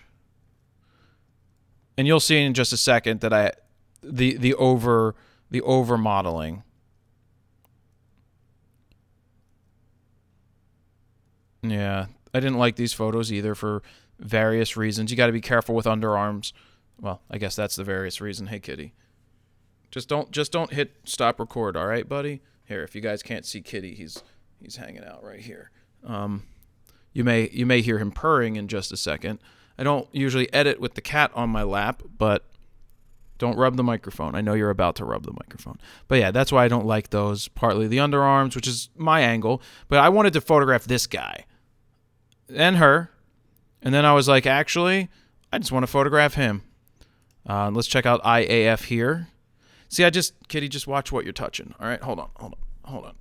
And you'll see in just a second that the over modeling. Yeah, I didn't like these photos either for various reasons. You got to be careful with underarms. Well, I guess that's the various reason. Hey, kitty. Just don't hit stop record, all right, buddy? Here, if you guys can't see Kitty, he's hanging out right here. You may hear him purring in just a second. I don't usually edit with the cat on my lap, but don't rub the microphone. I know you're about to rub the microphone. But yeah, that's why I don't like those. Partly the underarms, which is my angle, but I wanted to photograph this guy and her. And then I was like, actually, I just want to photograph him. Let's check out IAF here. See, Kitty, just watch what you're touching. All right, hold on.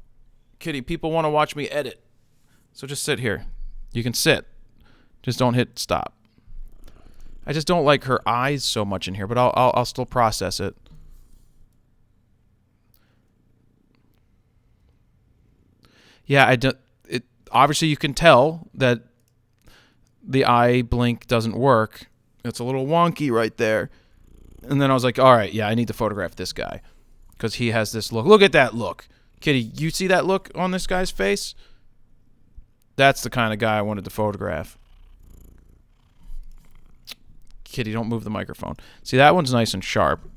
Kitty, people want to watch me edit. So just sit here. You can sit. Just don't hit stop. I just don't like her eyes so much in here, but I'll still process it. Yeah, obviously you can tell that the eye blink doesn't work. It's a little wonky right there. And then I was like, all right, yeah, I need to photograph this guy because he has this look. Look at that look. Kitty, you see that look on this guy's face? That's the kind of guy I wanted to photograph. Kitty, don't move the microphone. See, that one's nice and sharp.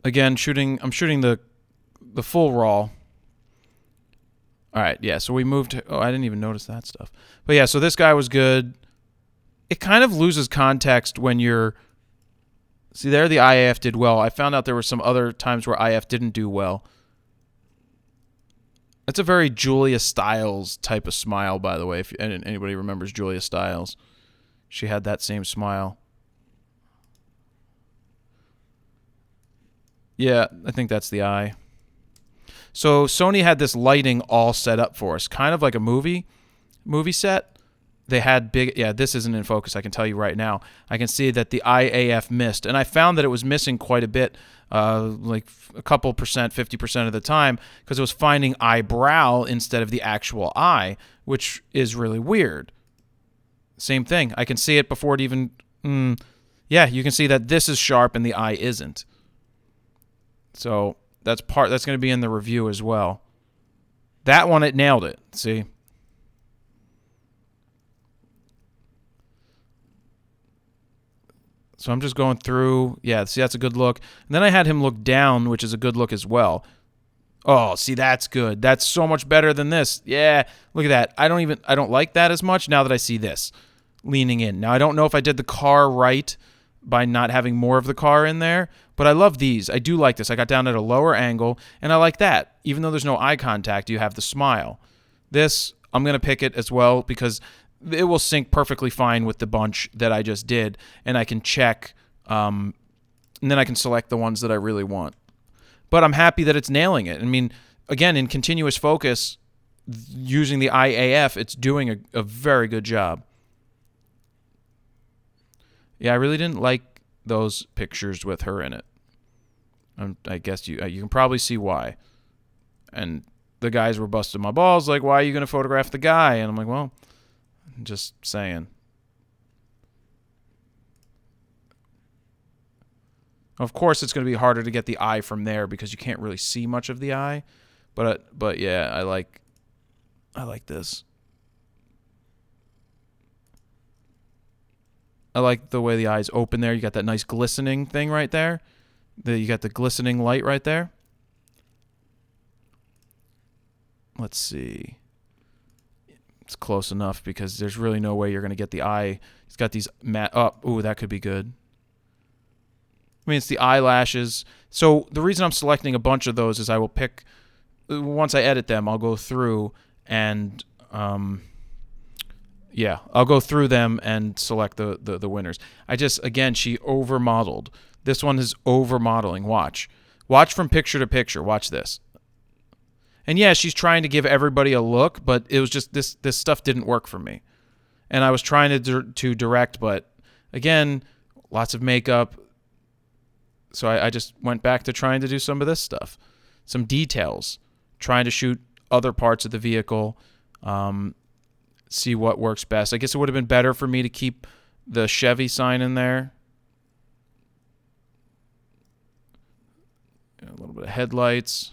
Again, I'm shooting the full raw. All right, yeah, so we moved. Oh, I didn't even notice that stuff. But yeah, so this guy was good. It kind of loses context when you're... See, there the IAF did well. I found out there were some other times where IF didn't do well. That's a very Julia Stiles type of smile, by the way, if anybody remembers Julia Stiles. She had that same smile. Yeah, I think that's the eye. So Sony had this lighting all set up for us, kind of like a movie set. They had big... Yeah, this isn't in focus, I can tell you right now. I can see that the IAF missed, and I found that it was missing quite a bit, like a couple percent, 50% of the time, because it was finding eyebrow instead of the actual eye, which is really weird. Same thing. I can see it before it even... yeah, you can see that this is sharp and the eye isn't. So that's going to be in the review as well. That one, it nailed it. See? So I'm just going through. Yeah, see, that's a good look. And then I had him look down, which is a good look as well. Oh, see, that's good. That's so much better than this. Yeah, look at that. I don't like that as much now that I see this leaning in. Now, I don't know if I did the car right by not having more of the car in there, but I love these. I do like this. I got down at a lower angle, and I like that. Even though there's no eye contact, you have the smile. This, I'm going to pick it as well because it will sync perfectly fine with the bunch that I just did, and I can check, and then I can select the ones that I really want. But I'm happy that it's nailing it. I mean, again, in continuous focus, using the IAF, it's doing a very good job. Yeah, I really didn't like those pictures with her in it. I guess you can probably see why. And the guys were busting my balls, like, why are you going to photograph the guy? And I'm like, well, I'm just saying. Of course, it's going to be harder to get the eye from there because you can't really see much of the eye. But yeah, I like this. I like the way the eye's open there. You got that nice glistening thing right there. You got the glistening light right there. Let's see. It's close enough because there's really no way you're going to get the eye. It's got these matte... Oh, ooh, that could be good. I mean, it's the eyelashes. So the reason I'm selecting a bunch of those is I will pick... Once I edit them, I'll go through and... yeah, I'll go through them and select the winners. Again, she over-modeled. This one is over-modeling. Watch. Watch from picture to picture. Watch this. And yeah, she's trying to give everybody a look, but it was just this stuff didn't work for me. And I was trying to direct, but again, lots of makeup. So I just went back to trying to do some of this stuff. Some details. Trying to shoot other parts of the vehicle. See what works best. I guess it would have been better for me to keep the Chevy sign in there. A little bit of headlights.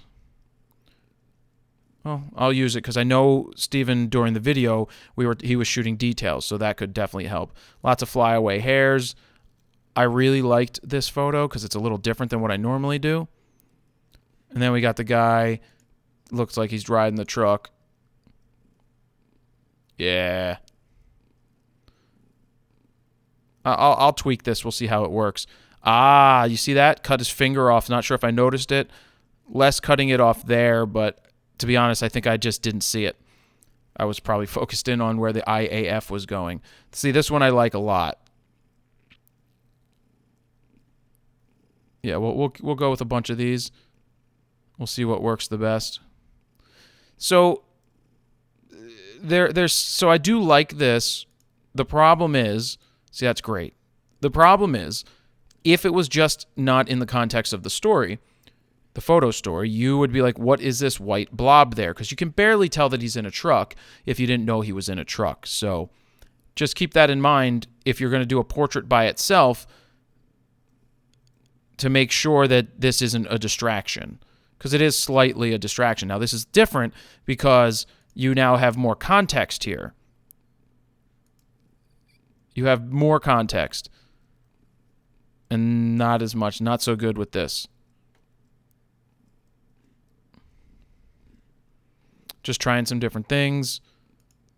Well, I'll use it because I know Steven during the video he was shooting details, so that could definitely help. Lots of flyaway hairs. I really liked this photo because it's a little different than what I normally do. And then we got the guy. Looks like he's riding the truck. Yeah. I'll tweak this. We'll see how it works. Ah, you see that? Cut his finger off. Not sure if I noticed it. Less cutting it off there, but to be honest, I think I just didn't see it. I was probably focused in on where the IAF was going. See, this one I like a lot. Yeah, we'll go with a bunch of these. We'll see what works the best. So so I do like this. The problem is, see, that's great. The problem is, if it was just not in the context of the story, the photo story, you would be like, what is this white blob there? Because you can barely tell that he's in a truck if you didn't know he was in a truck. So just keep that in mind if you're going to do a portrait by itself, to make sure that this isn't a distraction, because it is slightly a distraction. Now, this is different because you now have more context here. You have more context, and not as much, not so good with this. Just trying some different things,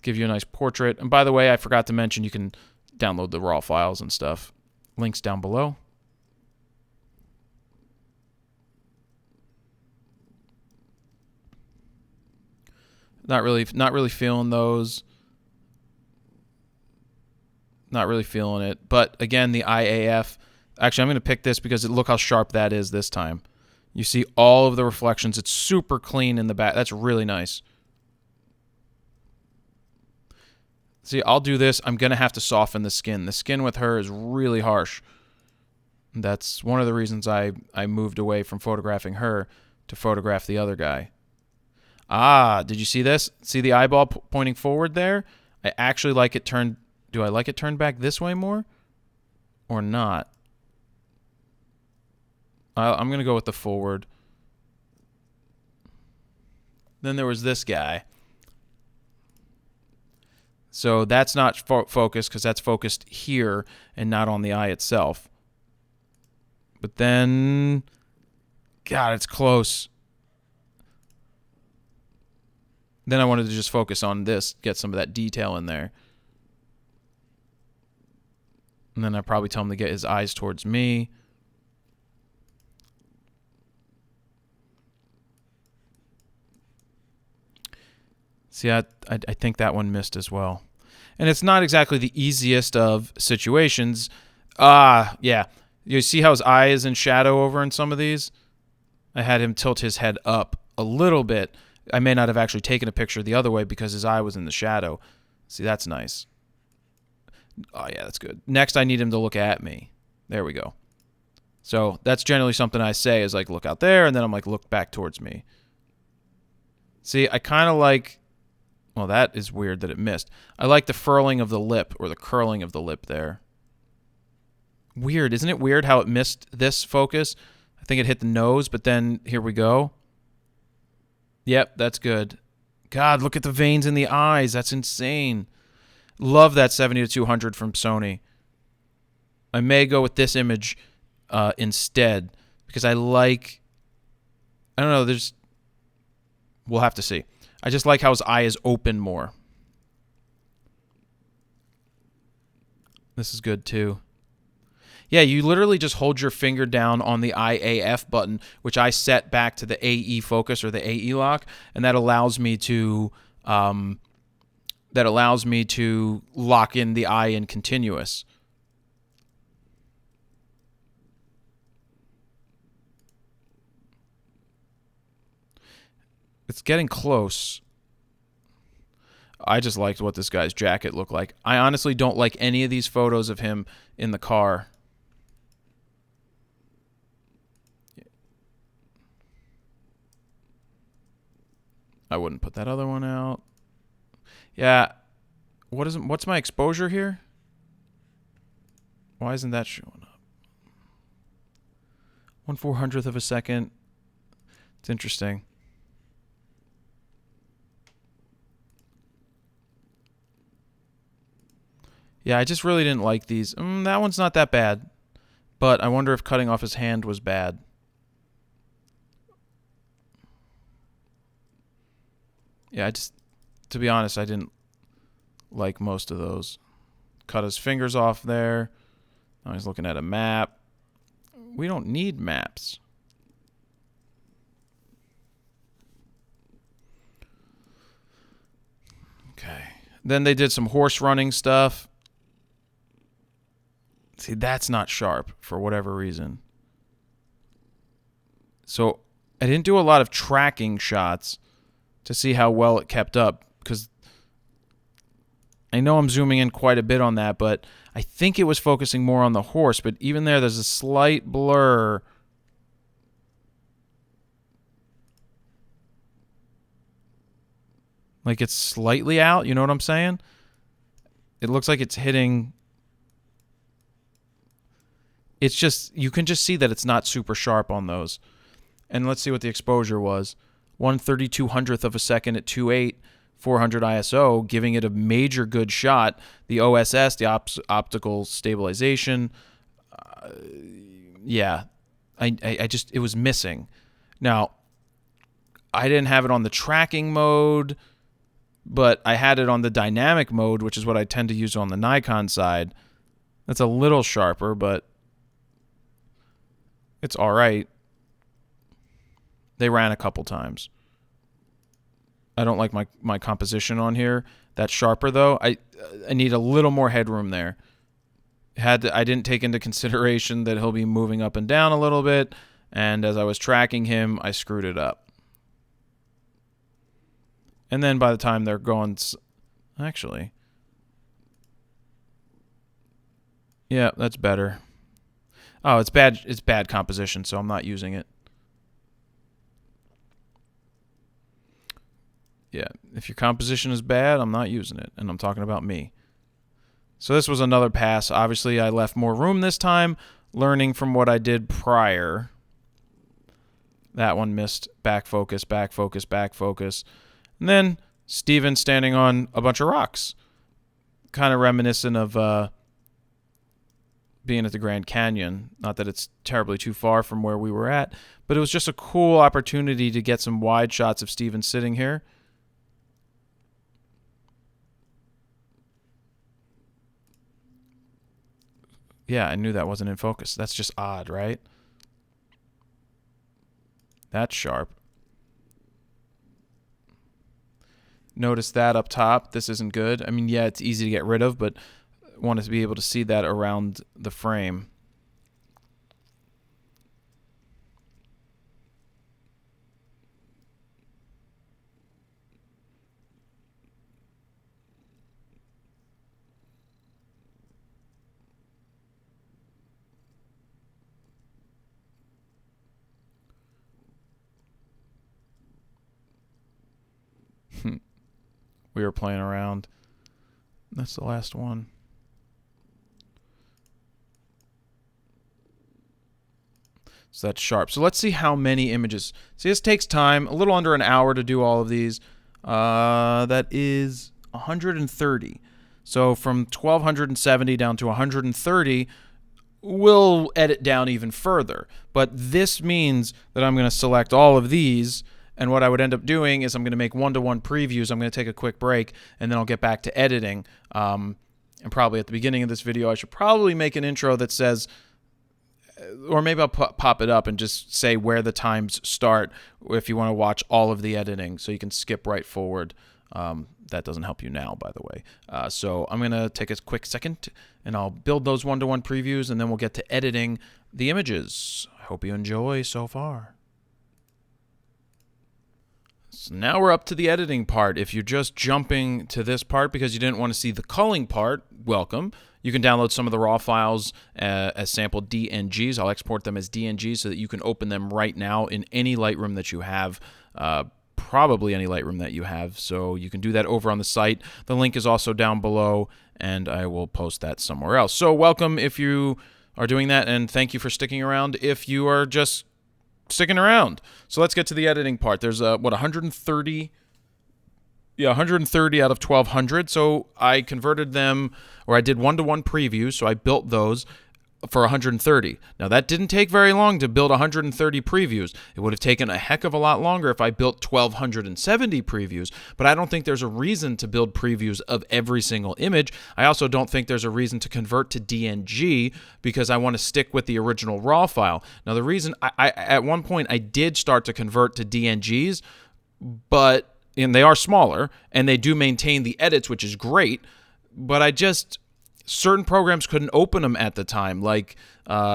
give you a nice portrait. And by the way, I forgot to mention you can download the raw files and stuff. Links down below. Not really feeling those. Not really feeling it. But again, the IAF. Actually, I'm going to pick this because look how sharp that is this time. You see all of the reflections. It's super clean in the back. That's really nice. See, I'll do this. I'm going to have to soften the skin. The skin with her is really harsh. That's one of the reasons I moved away from photographing her to photograph the other guy. Ah, did you see this? See the eyeball pointing forward there? I actually like it turned... Do I like it turned back this way more? Or not? I'm going to go with the forward. Then there was this guy. So that's not focused because that's focused here and not on the eye itself. But then... God, it's close. Then I wanted to just focus on this, get some of that detail in there. And then I'd probably tell him to get his eyes towards me. See, I think that one missed as well. And it's not exactly the easiest of situations. Yeah. You see how his eye is in shadow over in some of these? I had him tilt his head up a little bit. I may not have actually taken a picture the other way because his eye was in the shadow. See, that's nice. Oh, yeah, that's good. Next, I need him to look at me. There we go. So that's generally something I say is like, look out there, and then I'm like, look back towards me. See, I kind of like... Well, that is weird that it missed. I like the furling of the lip, or the curling of the lip there. Weird. Isn't it weird how it missed this focus? I think it hit the nose, but then here we go. Yep, that's good. God, look at the veins in the eyes. That's insane. Love that 70-200 from Sony. I may go with this image instead because I like... I don't know, we'll have to see. I just like how his eye is open more. This is good too. Yeah, you literally just hold your finger down on the IAF button, which I set back to the AE focus or the AE lock, and that allows me to lock in the eye in continuous. It's getting close. I just liked what this guy's jacket looked like. I honestly don't like any of these photos of him in the car. I wouldn't put that other one out. Yeah. What's my exposure here? Why isn't that showing up? 1/400th of a second. It's interesting. Yeah, I just really didn't like these. That one's not that bad. But I wonder if cutting off his hand was bad. Yeah, to be honest, I didn't like most of those. Cut his fingers off there. Now he's looking at a map. We don't need maps. Okay. Then they did some horse running stuff. See, that's not sharp for whatever reason. So I didn't do a lot of tracking shots to see how well it kept up, because I know I'm zooming in quite a bit on that, but I think it was focusing more on the horse. But even there's a slight blur. Like it's slightly out, you know what I'm saying? It looks like it's hitting. It's just, you can just see that it's not super sharp on those. And let's see what the exposure was. 1/3200th of a second at 2.8, 400 ISO, giving it a major good shot. The OSS, the optical stabilization, yeah, I just, it was missing. Now, I didn't have it on the tracking mode, but I had it on the dynamic mode, which is what I tend to use on the Nikon side. That's a little sharper, but it's all right. They ran a couple times. I don't like my composition on here. That's sharper, though. I need a little more headroom there. I didn't take into consideration that he'll be moving up and down a little bit, and as I was tracking him, I screwed it up. And then by the time they're going, actually, yeah, that's better. Oh, it's bad. It's bad composition, so I'm not using it. Yeah, if your composition is bad, I'm not using it, and I'm talking about me. So this was another pass. Obviously, I left more room this time, learning from what I did prior. That one missed back focus, back focus, back focus. And then Steven standing on a bunch of rocks. Kind of reminiscent of being at the Grand Canyon. Not that it's terribly too far from where we were at, but it was just a cool opportunity to get some wide shots of Steven sitting here. Yeah, I knew that wasn't in focus. That's just odd, right? That's sharp. Notice that up top. This isn't good. I mean, yeah, it's easy to get rid of, but I wanted to be able to see that around the frame. We were playing around. That's the last one. So that's sharp. So let's see how many images. See, this takes time, a little under an hour to do all of these. That is 130. So from 1270 down to 130, we'll edit down even further. But this means that I'm going to select all of these. And what I would end up doing is I'm going to make one-to-one previews. I'm going to take a quick break, and then I'll get back to editing. And probably at the beginning of this video, I should probably make an intro that says, or maybe I'll pop it up and just say where the times start if you want to watch all of the editing, so you can skip right forward. That doesn't help you now, by the way. So I'm going to take a quick second, and I'll build those one-to-one previews, and then we'll get to editing the images. I hope you enjoy so far. So now we're up to the editing part. If you're just jumping to this part because you didn't want to see the culling part, welcome. You can download some of the raw files as sample DNGs. I'll export them as DNGs so that you can open them right now in any Lightroom that you have, probably any Lightroom that you have. So you can do that over on the site. The link is also down below, and I will post that somewhere else. So welcome if you are doing that, and thank you for sticking around if you are just sticking around. So let's get to the editing part. There's 130. Yeah, 130 out of 1200. So I converted them, or I did one-to-one previews. So I built those for 130. Now that didn't take very long to build 130 previews. It would have taken a heck of a lot longer if I built 1270 previews, but I don't think there's a reason to build previews of every single image. I also don't think there's a reason to convert to DNG because I want to stick with the original RAW file. Now the reason I at one point I did start to convert to DNGs, and they are smaller and they do maintain the edits, which is great, but certain programs couldn't open them at the time, like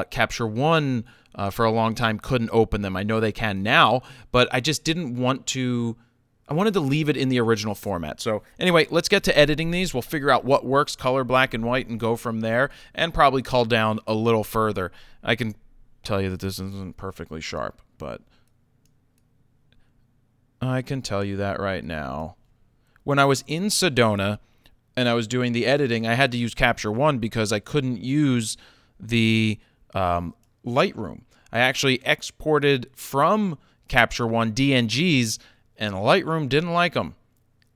Capture One for a long time, couldn't open them. I know they can now, but I just didn't want to. I wanted to leave it in the original format. So anyway, let's get to editing these. We'll figure out what works, color, black and white, and go from there, and probably cull down a little further. I can tell you that this isn't perfectly sharp, but I can tell you that right now. When I was in Sedona and I was doing the editing, I had to use Capture One because I couldn't use the Lightroom. I actually exported from Capture One DNGs, and Lightroom didn't like them.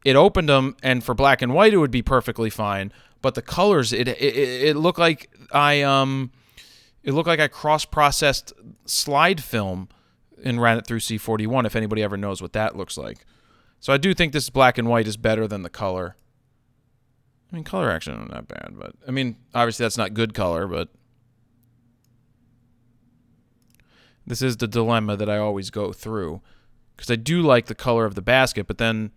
It opened them, and for black and white, it would be perfectly fine. But the colors, it looked like I cross-processed slide film and ran it through C41. If anybody ever knows what that looks like, so I do think this black and white is better than the color. I mean, color actually not that bad, but I mean, obviously that's not good color, but this is the dilemma that I always go through. Because I do like the color of the basket, but then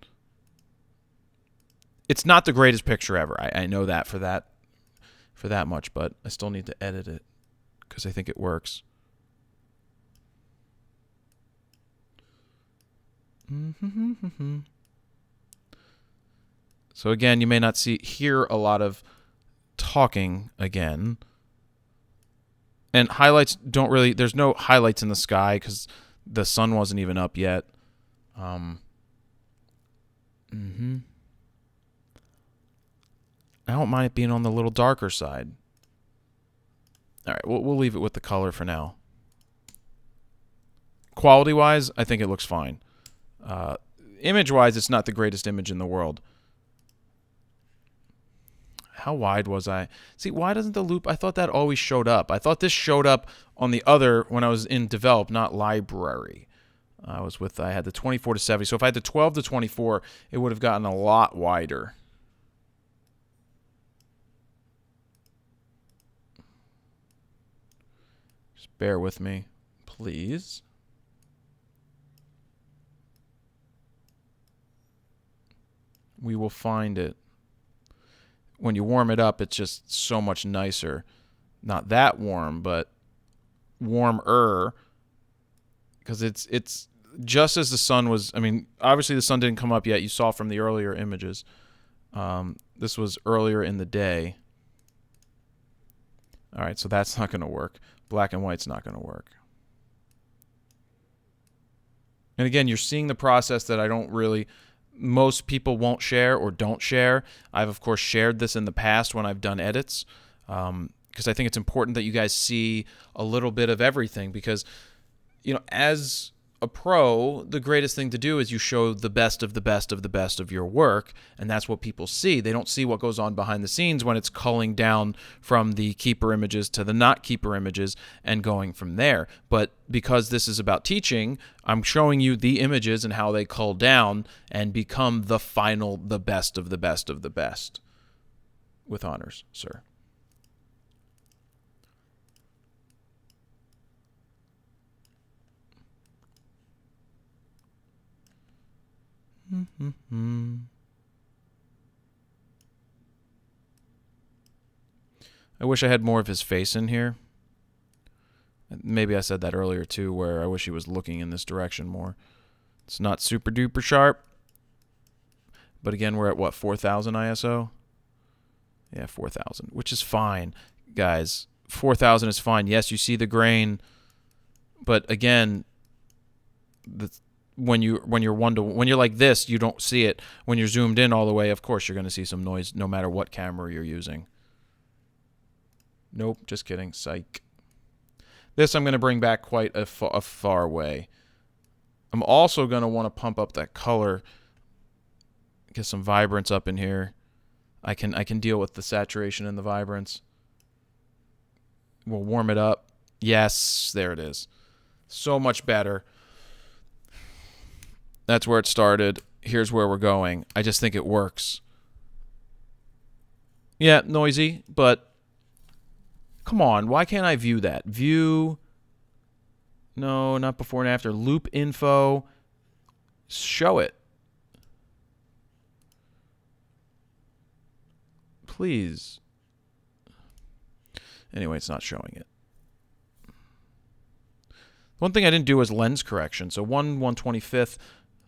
it's not the greatest picture ever. I know that for that much, but I still need to edit it because I think it works. So again, you may not hear a lot of talking again. And highlights don't really, there's no highlights in the sky because the sun wasn't even up yet. I don't mind it being on the little darker side. All right, we'll leave it with the color for now. Quality-wise, I think it looks fine. Image-wise, it's not the greatest image in the world. How wide was I? See, why doesn't the loop... I thought that always showed up. I thought this showed up on the other when I was in Develop, not Library. I had the 24 to 70. So if I had the 12 to 24, it would have gotten a lot wider. Just bear with me, please. We will find it. When you warm it up, it's just so much nicer. Not that warm, but warmer. Because it's just as the sun was... I mean, obviously the sun didn't come up yet. You saw from the earlier images. This was earlier in the day. All right, so that's not going to work. Black and white's not going to work. And again, you're seeing the process that I don't really... most people won't share or don't share. I've, of course, shared this in the past when I've done edits because I think it's important that you guys see a little bit of everything because, you know, as a pro, the greatest thing to do is you show the best of the best of the best of your work, and that's what people see. They don't see what goes on behind the scenes when it's culling down from the keeper images to the not keeper images and going from there. But because this is about teaching, I'm showing you the images and how they cull down and become the final, the best of the best of the best. With honors, sir. I wish I had more of his face in here. Maybe I said that earlier too, where I wish he was looking in this direction more. It's not super duper sharp. But again, we're at what, 4,000 ISO? Yeah, 4,000, which is fine, guys. 4,000 is fine. Yes, you see the grain, but again, when you're like this, you don't see it. When you're zoomed in all the way, of course, you're going to see some noise, no matter what camera you're using. Nope, just kidding. Psych. This I'm going to bring back quite a far way. I'm also going to want to pump up that color, get some vibrance up in here. I can deal with the saturation and the vibrance. We'll warm it up. Yes, there it is. So much better. That's where it started. Here's where we're going. I just think it works. Yeah, noisy, but come on. Why can't I view that? View. No, not before and after. Loop info. Show it. Please. Anyway, it's not showing it. One thing I didn't do was lens correction. So 1/125th.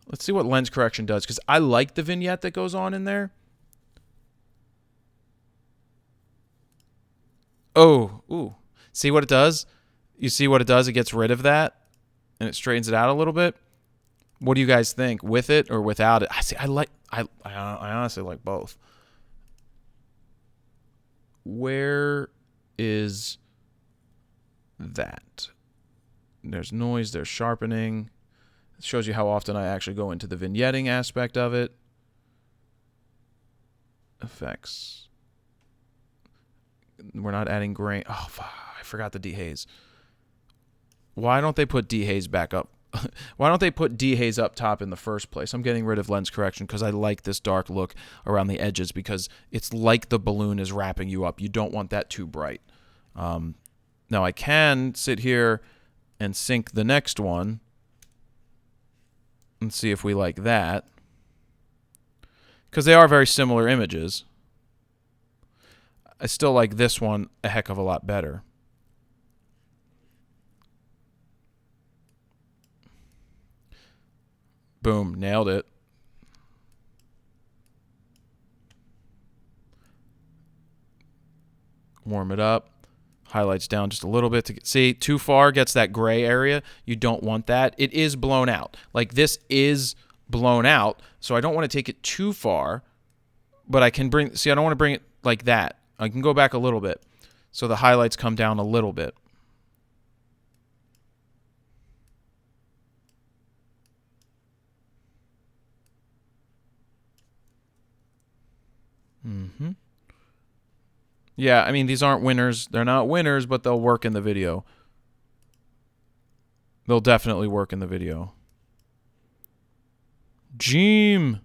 Let's see what lens correction does, because I like the vignette that goes on in there. Oh, ooh. See what it does? You see what it does? It gets rid of that, and it straightens it out a little bit. What do you guys think? With it or without it? I honestly like both. Where is that? There's noise, there's sharpening. It shows you how often I actually go into the vignetting aspect of it. Effects. We're not adding grain. Oh, I forgot the dehaze. Why don't they put dehaze back up? Why don't they put dehaze up top in the first place? I'm getting rid of lens correction because I like this dark look around the edges, because it's like the balloon is wrapping you up. You don't want that too bright. Now I can sit here and sync the next one and see if we like that, because they are very similar images. I still like this one a heck of a lot better. Boom, nailed it. Warm it up. Highlights down just a little bit to see. Too far gets that gray area. You don't want that. It is blown out. Like, this is blown out, so I don't want to take it too far, but I can bring, see, I don't want to bring it like that. I can go back a little bit so the highlights come down a little bit. Yeah, I mean, these aren't winners. They're not winners, but they'll work in the video. They'll definitely work in the video. Jeem.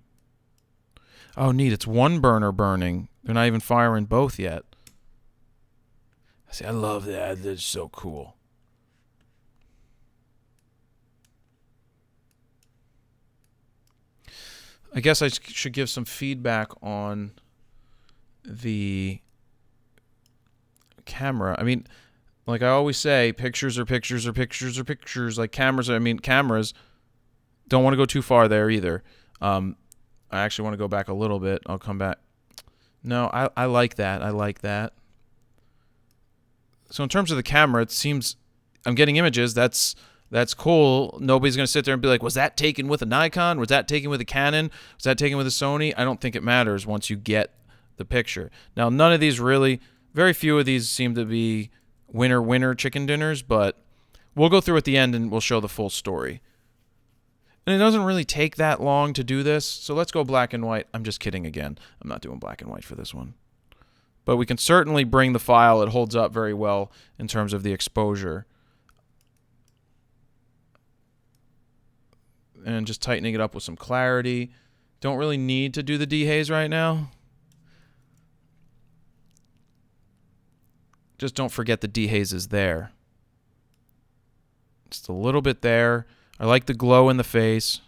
Oh, neat. It's one burner burning. They're not even firing both yet. See, I love that. That's so cool. I guess I should give some feedback on the camera. I mean, like I always say, pictures are pictures are pictures are pictures. Like cameras, cameras don't want to go too far there either. I actually want to go back a little bit. I'll come back. No, I like that. I like that. So in terms of the camera, it seems I'm getting images. That's cool. Nobody's going to sit there and be like, was that taken with a Nikon? Was that taken with a Canon? Was that taken with a Sony? I don't think it matters once you get the picture. Now, none of these really, very few of these seem to be winner chicken dinners, but we'll go through at the end and we'll show the full story. And it doesn't really take that long to do this, so let's go black and white. I'm just kidding again. I'm not doing black and white for this one. But we can certainly bring the file. It holds up very well in terms of the exposure. And just tightening it up with some clarity. Don't really need to do the dehaze right now. Just don't forget the dehaze is there. Just a little bit there. I like the glow in the face.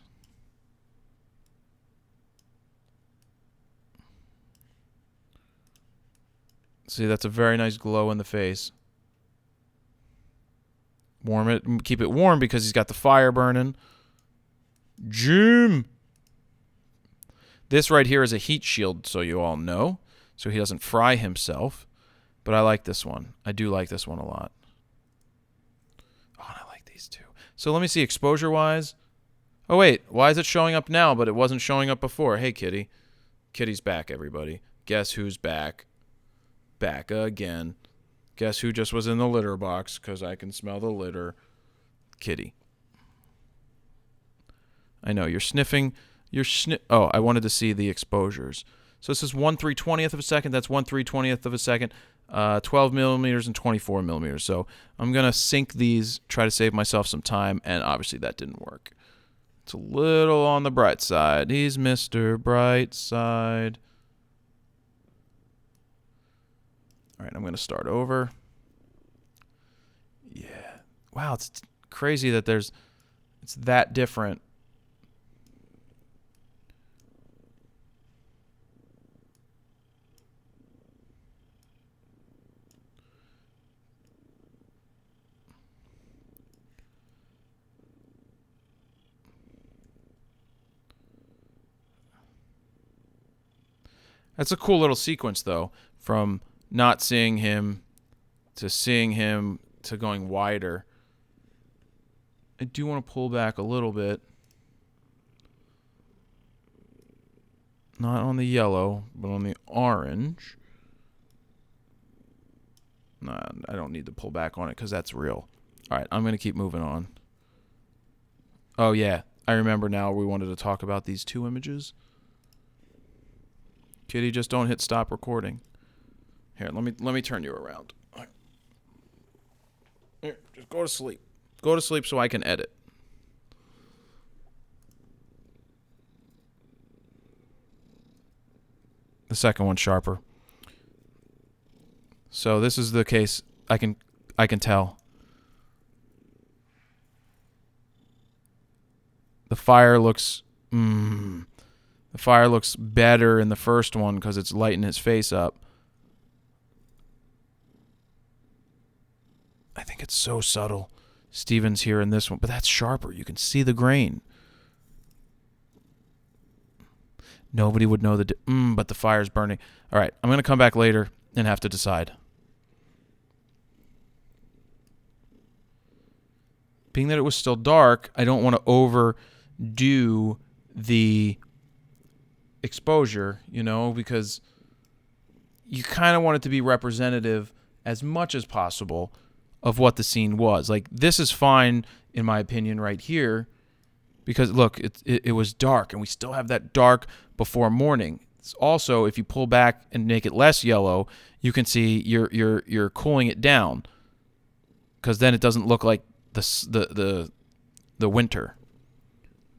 See, that's a very nice glow in the face. Warm it. Keep it warm because he's got the fire burning. Jim! This right here is a heat shield, so you all know, so he doesn't fry himself. But I like this one. I do like this one a lot. Oh, and I like these two. So let me see, exposure-wise. Oh, wait. Why is it showing up now, but it wasn't showing up before? Hey, Kitty. Kitty's back, everybody. Guess who's back? Back again. Guess who just was in the litter box, because I can smell the litter? Kitty. I know, you're sniffing. Oh, I wanted to see the exposures. So this is 1/320th of a second. That's 1/320th of a second. 12 millimeters and 24 millimeters. So I'm going to sync these, try to save myself some time, and obviously that didn't work. It's a little on the bright side. He's Mr. Brightside. All right, I'm going to start over. Yeah. Wow, it's crazy that it's that different. That's a cool little sequence, though, from not seeing him to going wider. I do want to pull back a little bit. Not on the yellow, but on the orange. Nah, I don't need to pull back on it because that's real. All right, I'm going to keep moving on. Oh, yeah. I remember now we wanted to talk about these two images. Kitty, just don't hit stop recording. Here, let me turn you around. Here, just go to sleep. Go to sleep so I can edit. The second one's sharper. So this is the case. I can tell. The fire looks better in the first one because it's lighting his face up. I think it's so subtle. Steven's here in this one, but that's sharper. You can see the grain. Nobody would know but the fire's burning. All right, I'm going to come back later and have to decide. Being that it was still dark, I don't want to overdo the exposure, because you kind of want it to be representative as much as possible of what the scene was. Like, this is fine, in my opinion, right here, because, look, it was dark, and we still have that dark before morning. It's also, if you pull back and make it less yellow, you can see you're cooling it down, because then it doesn't look like the winter.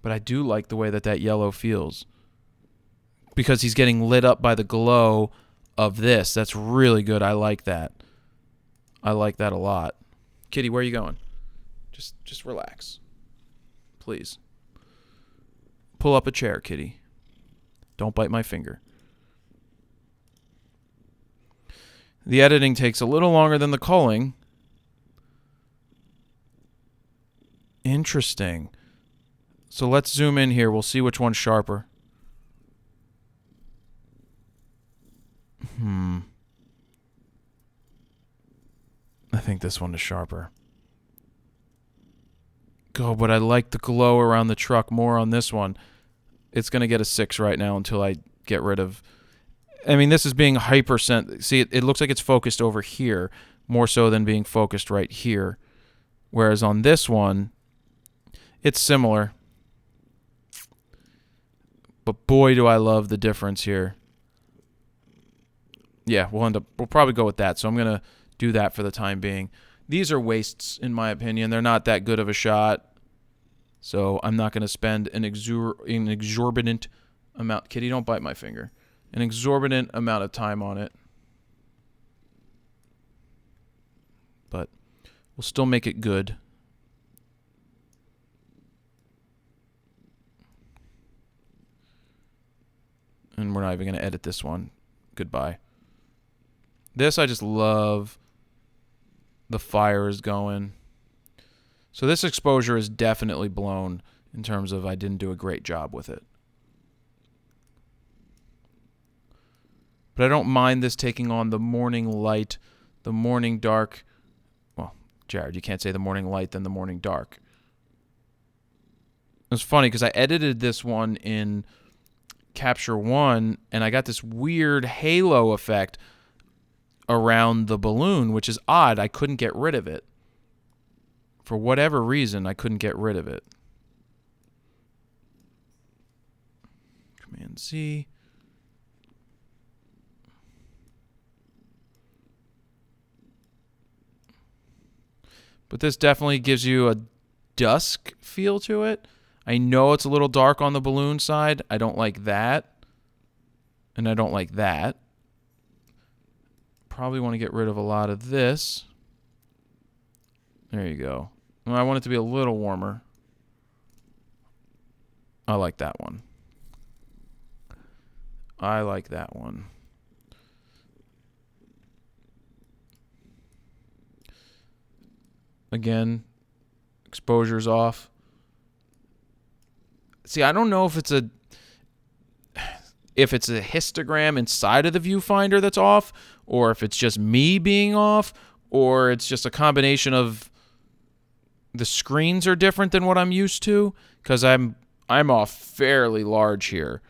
But I do like the way that yellow feels, because he's getting lit up by the glow of this. That's really good. I like that. I like that a lot. Kitty, where are you going? Just relax. Please. Pull up a chair, Kitty. Don't bite my finger. The editing takes a little longer than the culling. Interesting. So let's zoom in here. We'll see which one's sharper. I think this one is sharper. Oh, but I like the glow around the truck more on this one. It's going to get a 6 right now until I get rid of... I mean, this is being See, it looks like it's focused over here more so than being focused right here. Whereas on this one, it's similar. But boy, do I love the difference here. Yeah, we'll probably go with that. So I'm going to do that for the time being. These are wastes, in my opinion. They're not that good of a shot. So I'm not going to spend an exorbitant amount. Kitty, don't bite my finger. An exorbitant amount of time on it. But we'll still make it good. And we're not even going to edit this one. Goodbye. This, I just love. The fire is going. So this exposure is definitely blown in terms of I didn't do a great job with it. But I don't mind this taking on the morning light, the morning dark. Well, Jared, you can't say the morning light then the morning dark. It's funny because I edited this one in Capture One and I got this weird halo effect around the balloon, which is odd. I couldn't get rid of it. For whatever reason, I couldn't get rid of it. Command Z. But this definitely gives you a dusk feel to it. I know it's a little dark on the balloon side. I don't like that. And I don't like that. Probably want to get rid of a lot of this. There you go. Well, I want it to be a little warmer. I like that one. I like that one. Again, exposure's off. See, I don't know if it's a... if it's a histogram inside of the viewfinder that's off, or if it's just me being off, or it's just a combination of the screens are different than what I'm used to, because I'm off fairly large here.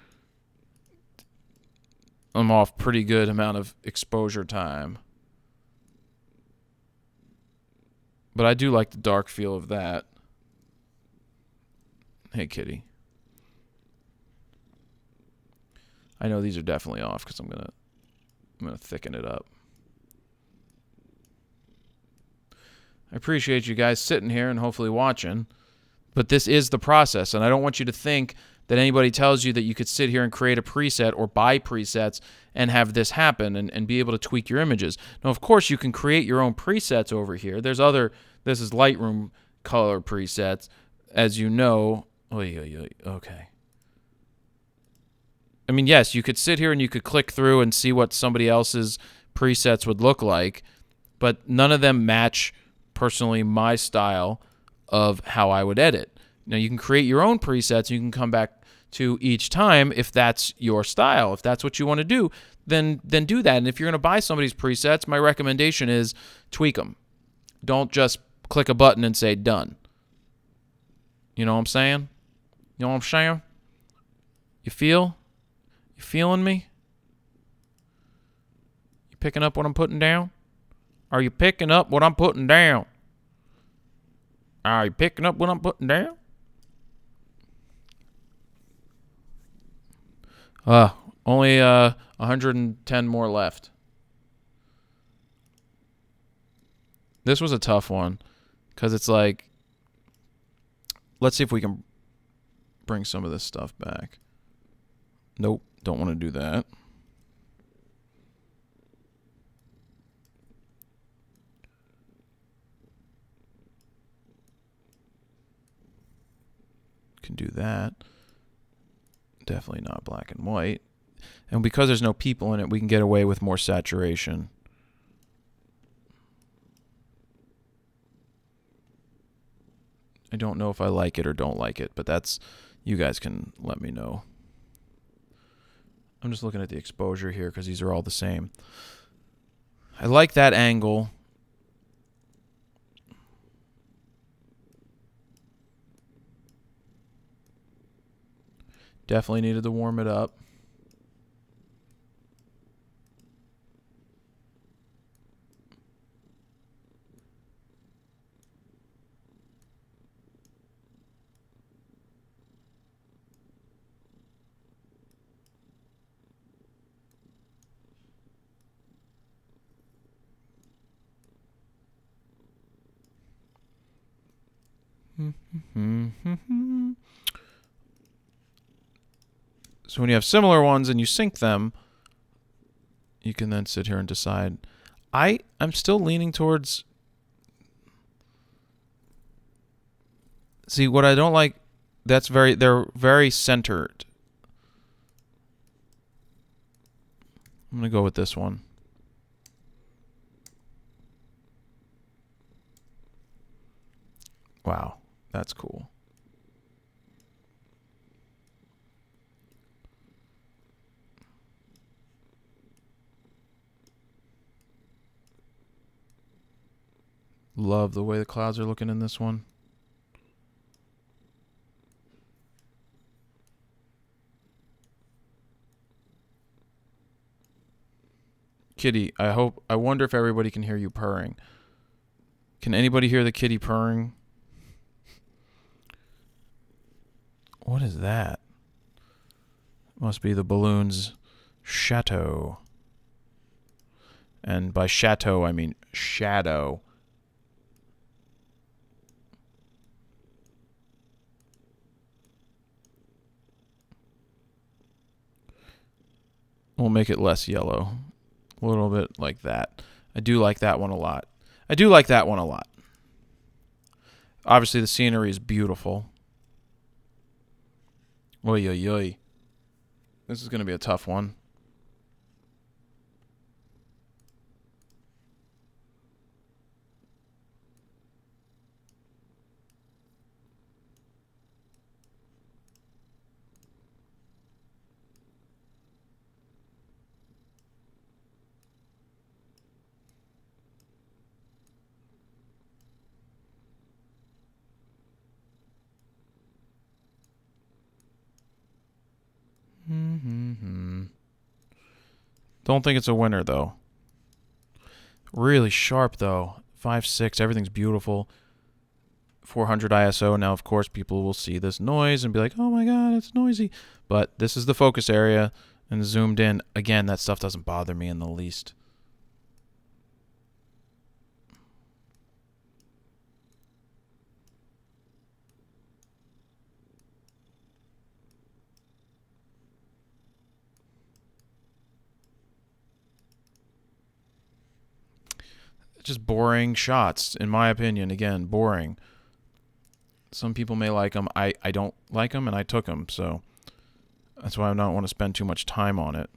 I'm off pretty good amount of exposure time. But I do like the dark feel of that. Hey, kitty. I know these are definitely off because I'm gonna thicken it up. I appreciate you guys sitting here and hopefully watching, but this is the process, and I don't want you to think that anybody tells you that you could sit here and create a preset or buy presets and have this happen and be able to tweak your images. Now, of course, you can create your own presets over here. This is Lightroom color presets, as you know. Okay. I mean, yes, you could sit here and you could click through and see what somebody else's presets would look like, but none of them match, personally, my style of how I would edit. Now, you can create your own presets. You can come back to each time if that's your style. If that's what you want to do, then do that. And if you're going to buy somebody's presets, my recommendation is tweak them. Don't just click a button and say done. You know what I'm saying? You know what I'm saying? You feel? You feeling me? You picking up what I'm putting down? Are you picking up what I'm putting down? Are you picking up what I'm putting down? Only 110 more left. This was a tough one because it's like, let's see if we can bring some of this stuff back. Nope, don't want to do that. Can do that. Definitely not black and white. And because there's no people in it, we can get away with more saturation. I don't know if I like it or don't like it, but that's, you guys can let me know. I'm just looking at the exposure here because these are all the same. I like that angle. Definitely needed to warm it up. So when you have similar ones and you sync them, you can then sit here and decide. I'm still leaning towards... See, what I don't like, they're very centered. I'm going to go with this one. Wow, that's cool. Love the way the clouds are looking in this one. Kitty, I wonder if everybody can hear you purring. Can anybody hear the kitty purring? What is that? Must be the balloon's chateau. And by chateau, I mean shadow. We'll make it less yellow. A little bit like that. I do like that one a lot. Obviously, the scenery is beautiful. Oy, oy, oy. This is going to be a tough one. Don't think it's a winner, though. Really sharp, though. 5.6, everything's beautiful. 400 ISO. Now, of course, people will see this noise and be like, oh my god, it's noisy. But this is the focus area, and zoomed in. Again, that stuff doesn't bother me in the least. Just boring shots, in my opinion. Again, boring. Some people may like them. I don't like them, and I took them, so that's why I don't want to spend too much time on it.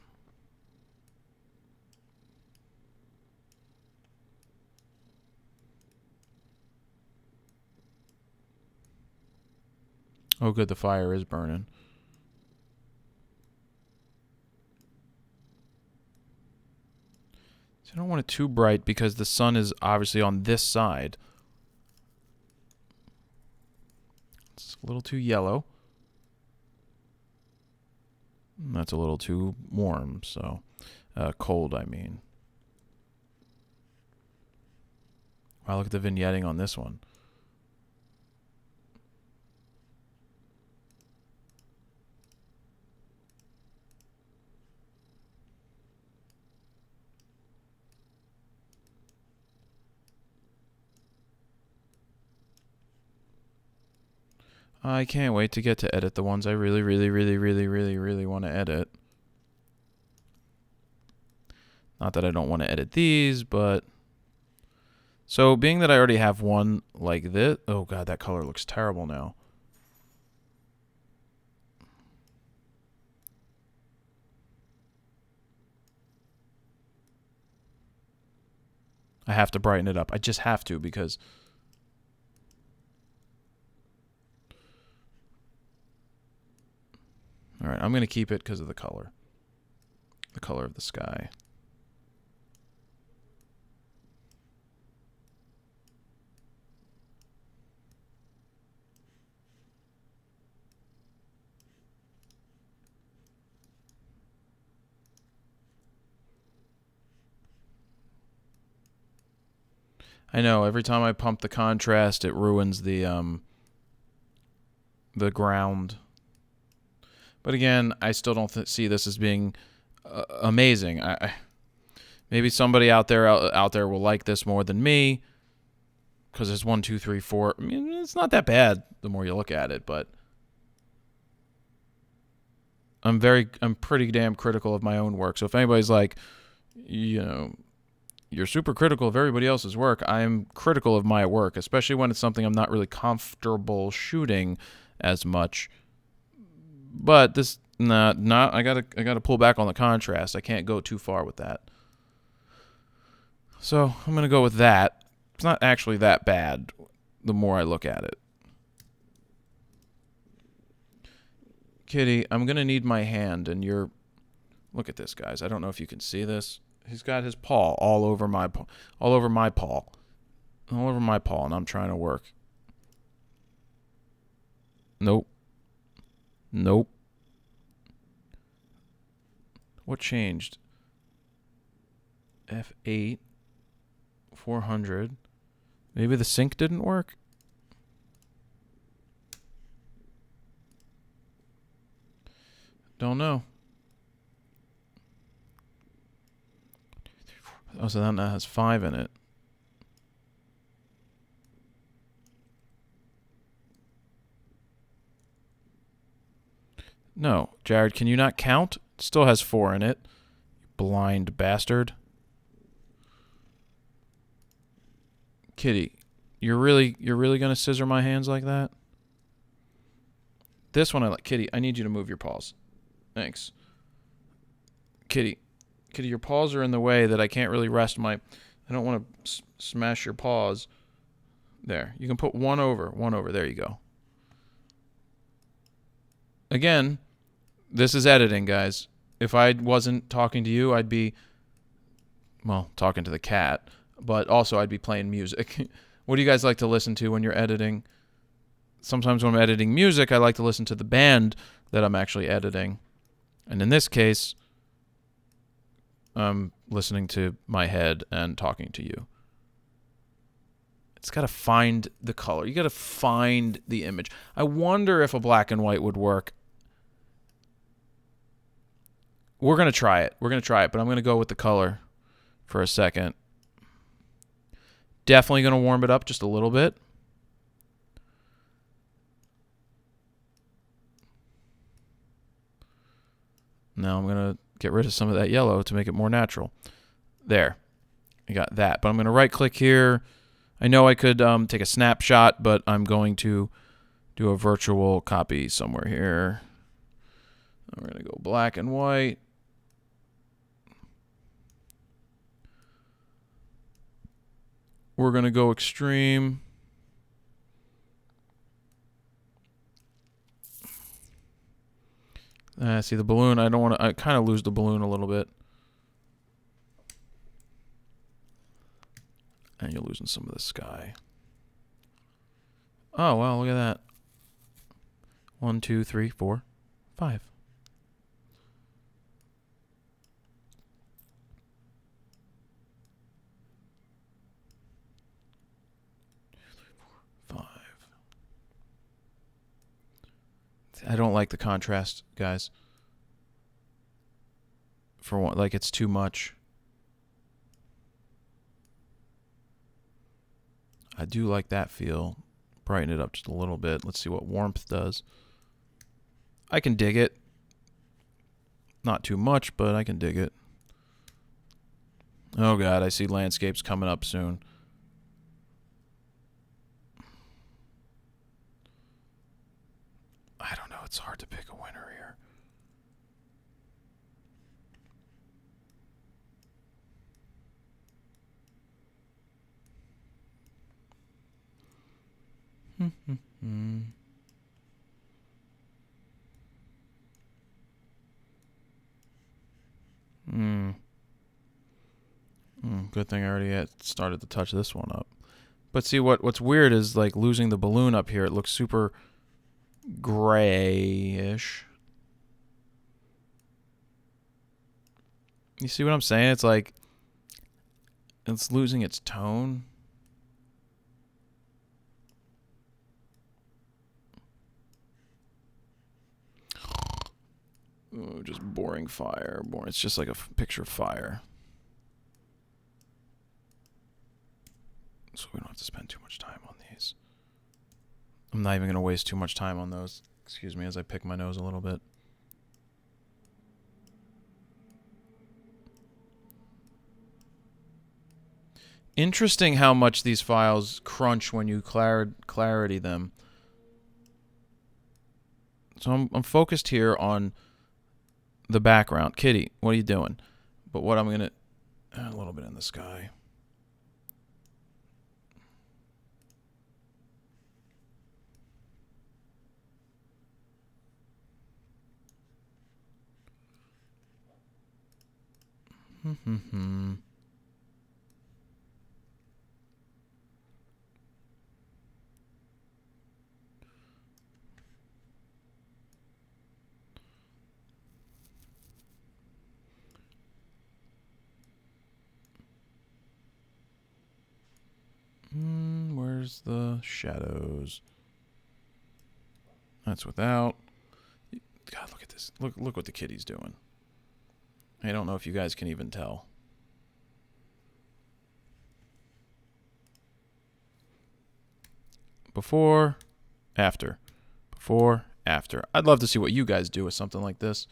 Oh, good, the fire is burning. So I don't want it too bright because the sun is obviously on this side. It's a little too yellow. And that's a little too warm, so cold, I mean. Wow, look at the vignetting on this one. I can't wait to get to edit the ones I really want to edit. Not that I don't want to edit these, but... So, being that I already have one like this... Oh god, that color looks terrible now. I have to brighten it up. I just have to because... Alright, I'm going to keep it because of the color. The color of the sky. I know, every time I pump the contrast, it ruins the ground. But again, I still don't see this as being amazing. Maybe somebody out there will like this more than me, because there's 1, 2, 3, 4. I mean, it's not that bad the more you look at it, but I'm pretty damn critical of my own work. So if anybody's like, you know, you're super critical of everybody else's work, I am critical of my work, especially when it's something I'm not really comfortable shooting as much. But this, I gotta pull back on the contrast. I can't go too far with that. So I'm gonna go with that. It's not actually that bad the more I look at it. Kitty, I'm gonna need my hand, and you're... Look at this, guys. I don't know if you can see this. He's got his paw all over my paw, and I'm trying to work. Nope. What changed? F8, 400. Maybe the sync didn't work? Don't know. Oh, so that now has 5 in it. No, Jared, can you not count? It still has 4 in it. You blind bastard. Kitty, you're really gonna scissor my hands like that? This one I like. Kitty, I need you to move your paws. Thanks. Kitty, your paws are in the way that I can't really rest my... I don't want to smash your paws. There. You can put one over. There you go. Again, this is editing, guys. If I wasn't talking to you, I'd be, well, talking to the cat, but also I'd be playing music. What do you guys like to listen to when you're editing? Sometimes when I'm editing music, I like to listen to the band that I'm actually editing. And in this case... I'm listening to my head and talking to you. It's got to find the color. You got to find the image. I wonder if a black and white would work. We're going to try it. But I'm going to go with the color for a second. Definitely going to warm it up just a little bit. Now I'm going to get rid of some of that yellow to make it more natural. There. I got that. But I'm going to right click here. I know I could take a snapshot, but I'm going to do a virtual copy somewhere here. We're going to go black and white. We're going to go extreme. See the balloon. I don't want to. I kind of lose the balloon a little bit. And you're losing some of the sky. Oh, wow, look at that. 1, 2, 3, 4, 5. I don't like the contrast, guys. For one, like it's too much. I do like that feel. Brighten it up just a little bit. Let's see what warmth does. I can dig it. Not too much, but I can dig it. Oh God, I see landscapes coming up soon. I don't know. It's hard to pick a winner here. Good thing I already had started to touch this one up. But see, what's weird is like losing the balloon up here. It looks super grayish. You see what I'm saying? It's like it's losing its tone. Ooh, just boring fire. It's just like a picture of fire. So we don't have to spend too much time on these. I'm not even going to waste too much time on those. Excuse me as I pick my nose a little bit. Interesting how much these files crunch when you clarity them. So I'm focused here on the background. Kitty, what are you doing? But what I'm going to... a little bit in the sky. Where's the shadows? That's without. God, look at this. Look what the kitty's doing. I don't know if you guys can even tell. Before, after. Before, after. I'd love to see what you guys do with something like this.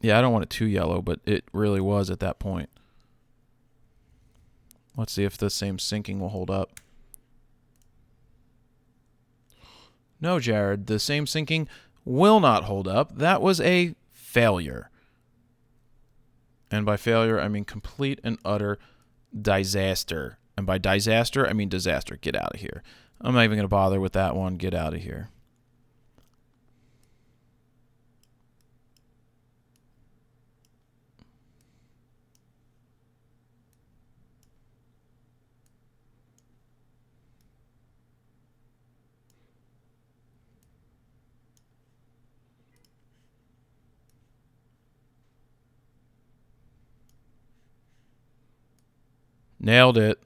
Yeah, I don't want it too yellow, but it really was at that point. Let's see if the same syncing will hold up. No, Jared, the same syncing will not hold up. That was a failure. And by failure, I mean complete and utter disaster. And by disaster, I mean disaster. Get out of here. I'm not even going to bother with that one. Get out of here. Nailed it.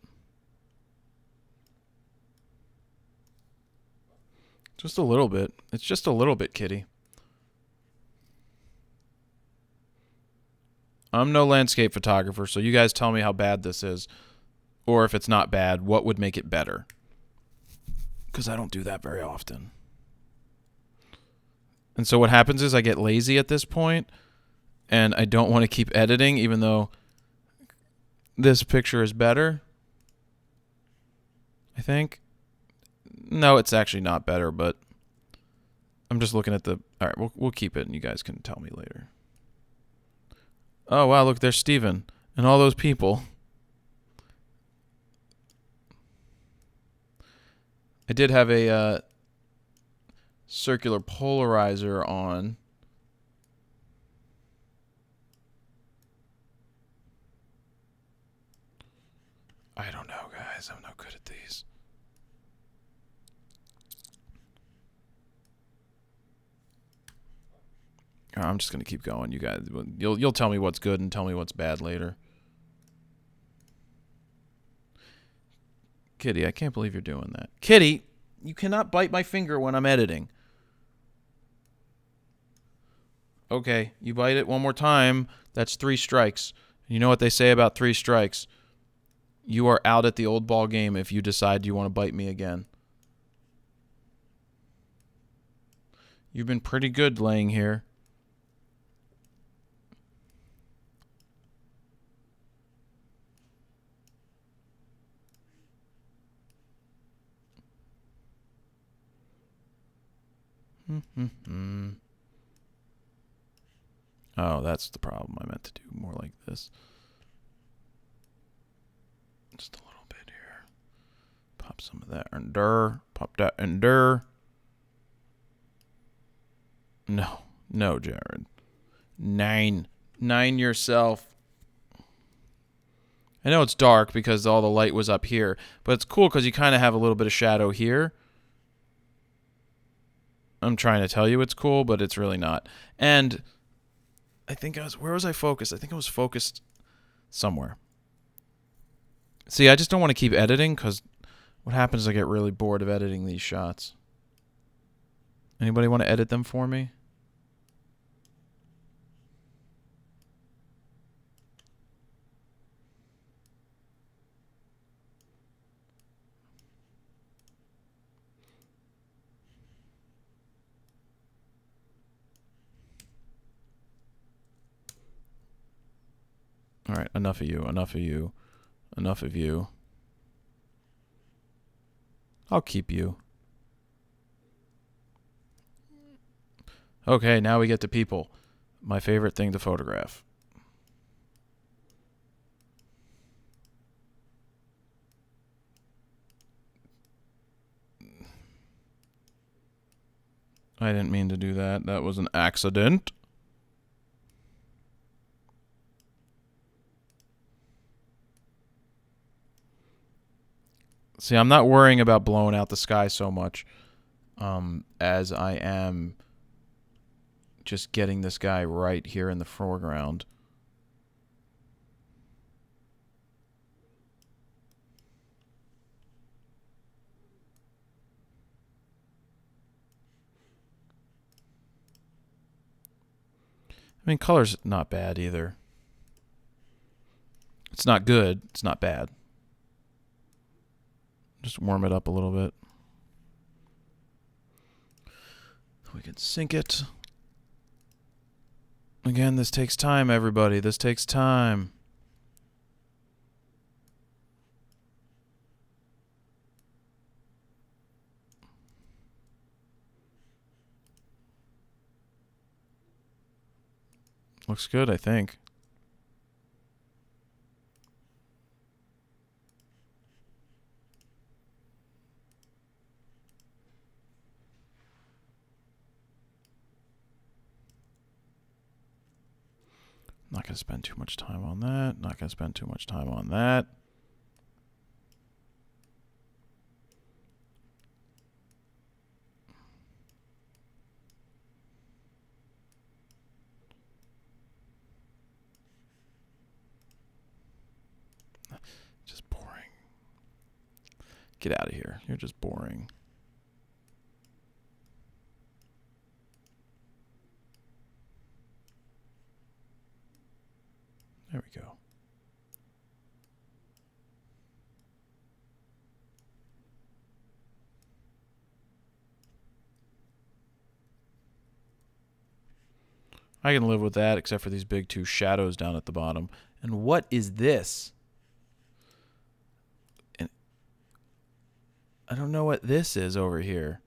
Just a little bit. It's just a little bit, kitty. I'm no landscape photographer, so you guys tell me how bad this is. Or if it's not bad, what would make it better? Because I don't do that very often. And so what happens is I get lazy at this point, and I don't want to keep editing, even though this picture is better. I think. No, it's actually not better, but I'm just looking at the... All right, we'll keep it, and you guys can tell me later. Oh, wow, look, there's Steven and all those people. I did have a circular polarizer on. I don't know, guys. I'm no good at these. I'm just gonna keep going, you guys. You'll tell me what's good and tell me what's bad later. Kitty, I can't believe you're doing that. Kitty, you cannot bite my finger when I'm editing. Okay, you bite it one more time. That's 3 strikes. You know what they say about 3 strikes? You are out at the old ball game if you decide you want to bite me again. You've been pretty good laying here. Oh, that's the problem. I meant to do more like this. Just a little bit here. Pop some of that under. Pop that under. No. No, Jared. 9. 9 yourself. I know it's dark because all the light was up here, but it's cool because you kind of have a little bit of shadow here. I'm trying to tell you it's cool, but it's really not. And I think where was I focused? I think I was focused somewhere. See, I just don't want to keep editing because what happens is I get really bored of editing these shots. Anybody want to edit them for me? All right, enough of you, enough of you, enough of you. I'll keep you. Okay, now we get to people. My favorite thing to photograph. I didn't mean to do that. That was an accident. See, I'm not worrying about blowing out the sky so much as I am just getting this guy right here in the foreground. I mean, color's not bad either. It's not good. It's not bad. Just warm it up a little bit. We can sync it. Again, this takes time, everybody. This takes time. Looks good, I think. Not going to spend too much time on that. Not going to spend too much time on that. Just pour Get out of here. You're just boring. There we go. I can live with that, except for these big two shadows down at the bottom. And what is this? And I don't know what this is over here.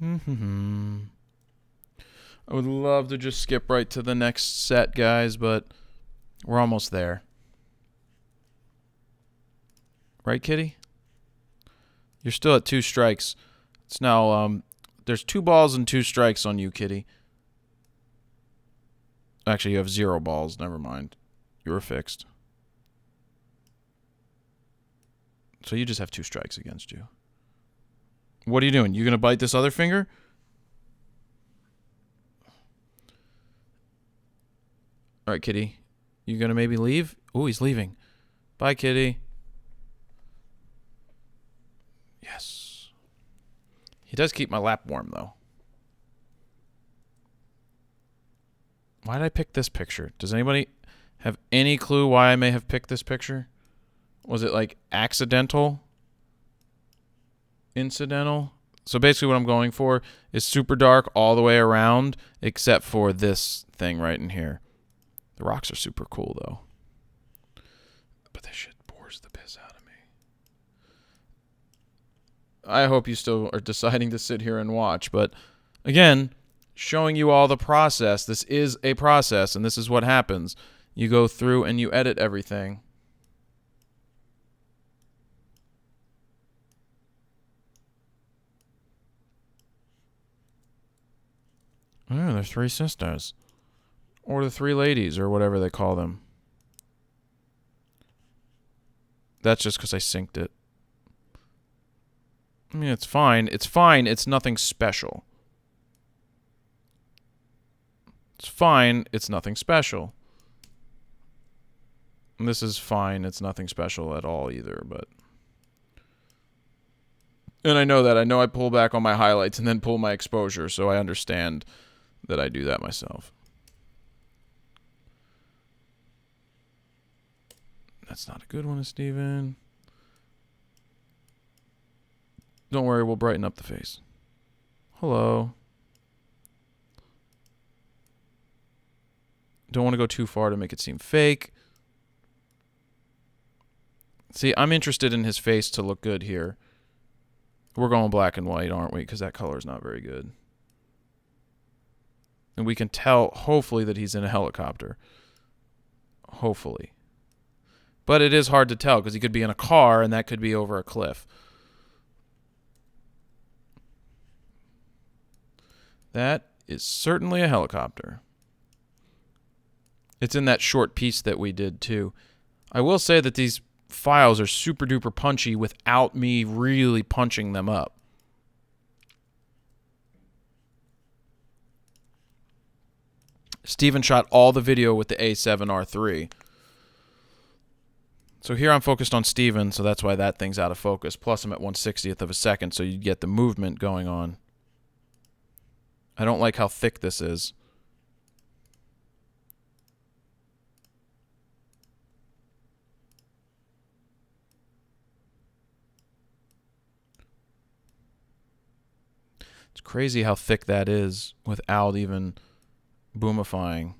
I would love to just skip right to the next set, guys, but we're almost there. Right, Kitty? You're still at 2 strikes. It's now, there's 2 balls and 2 strikes on you, Kitty. Actually, you have 0 balls. Never mind. You were fixed. So you just have 2 strikes against you. What are you doing? You going to bite this other finger? All right, Kitty. You going to maybe leave? Oh, he's leaving. Bye, Kitty. Yes. He does keep my lap warm, though. Why did I pick this picture? Does anybody have any clue why I may have picked this picture? Was it like accidental? Incidental? So basically what I'm going for is super dark all the way around except for this thing right in here. The rocks are super cool though. But this shit bores the piss out of me. I hope you still are deciding to sit here and watch, but again, showing you all the process. This is a process and this is what happens. You go through and you edit everything. Oh, they're 3 sisters. Or the 3 ladies, or whatever they call them. That's just because I synced it. I mean, it's fine. It's fine. It's nothing special. It's fine. It's nothing special. And this is fine. It's nothing special at all either, but... And I know that. I know I pull back on my highlights and then pull my exposure, so I understand that I do that myself. That's not a good one, Steven. Don't worry, we'll brighten up the face. Hello. Don't want to go too far to make it seem fake. See, I'm interested in his face to look good here. We're going black and white, aren't we? Because that color is not very good. And we can tell, hopefully, that he's in a helicopter. Hopefully. But it is hard to tell because he could be in a car and that could be over a cliff. That is certainly a helicopter. It's in that short piece that we did too. I will say that these files are super duper punchy without me really punching them up. Steven shot all the video with the A7R III. So here I'm focused on Steven, so that's why that thing's out of focus. Plus I'm at 1/60th of a second, so you get the movement going on. I don't like how thick this is. It's crazy how thick that is without even boomifying.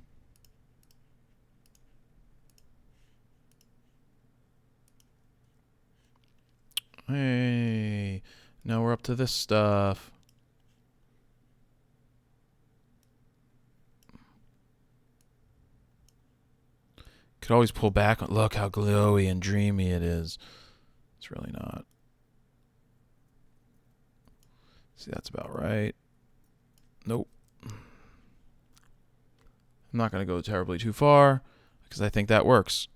Hey, now we're up to this stuff. Could always pull back. Look how glowy and dreamy it is. It's really not. See, that's about right. Nope. I'm not going to go terribly too far because I think that works.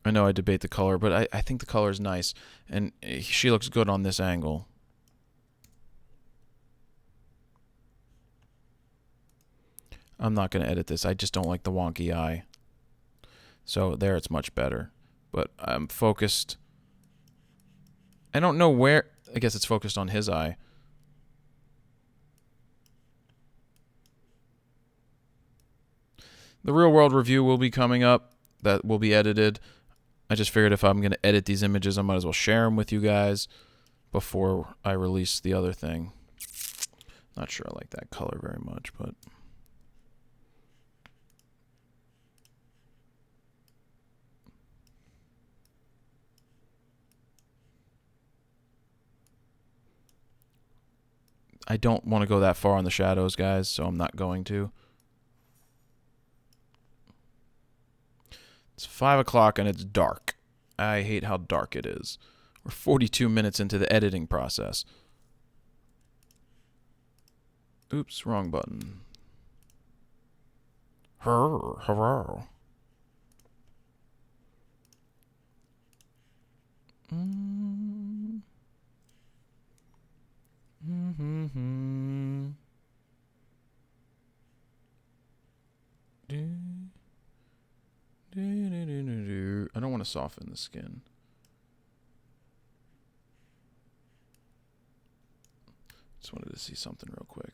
I know I debate the color, but I think the color is nice. And she looks good on this angle. I'm not going to edit this. I just don't like the wonky eye. So there it's much better. But I'm focused. I don't know where. I guess it's focused on his eye. The real world review will be coming up. That will be edited. I just figured if I'm going to edit these images, I might as well share them with you guys before I release the other thing. Not sure I like that color very much, but... I don't want to go that far on the shadows, guys, so I'm not going to. It's 5 o'clock and it's dark. I hate how dark it is. We're 42 minutes into the editing process. Oops, wrong button. Hurrah. I don't want to soften the skin. Just wanted to see something real quick.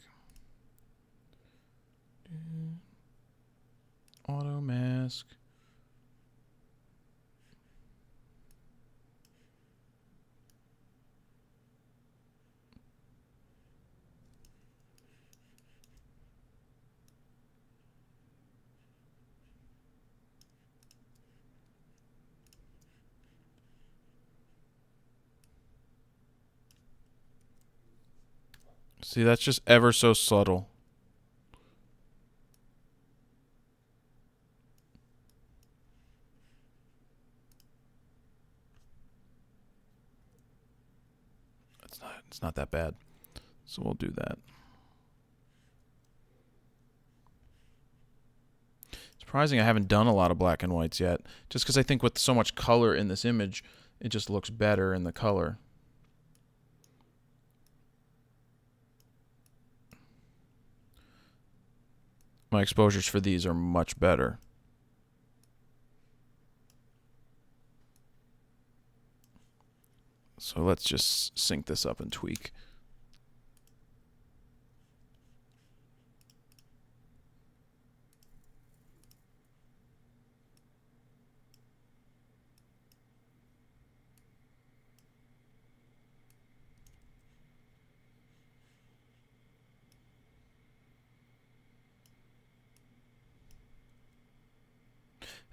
Auto mask. See, that's just ever so subtle. It's not that bad. So we'll do that. Surprising I haven't done a lot of black and whites yet. Just because I think with so much color in this image, it just looks better in the color. My exposures for these are much better. So let's just sync this up and tweak.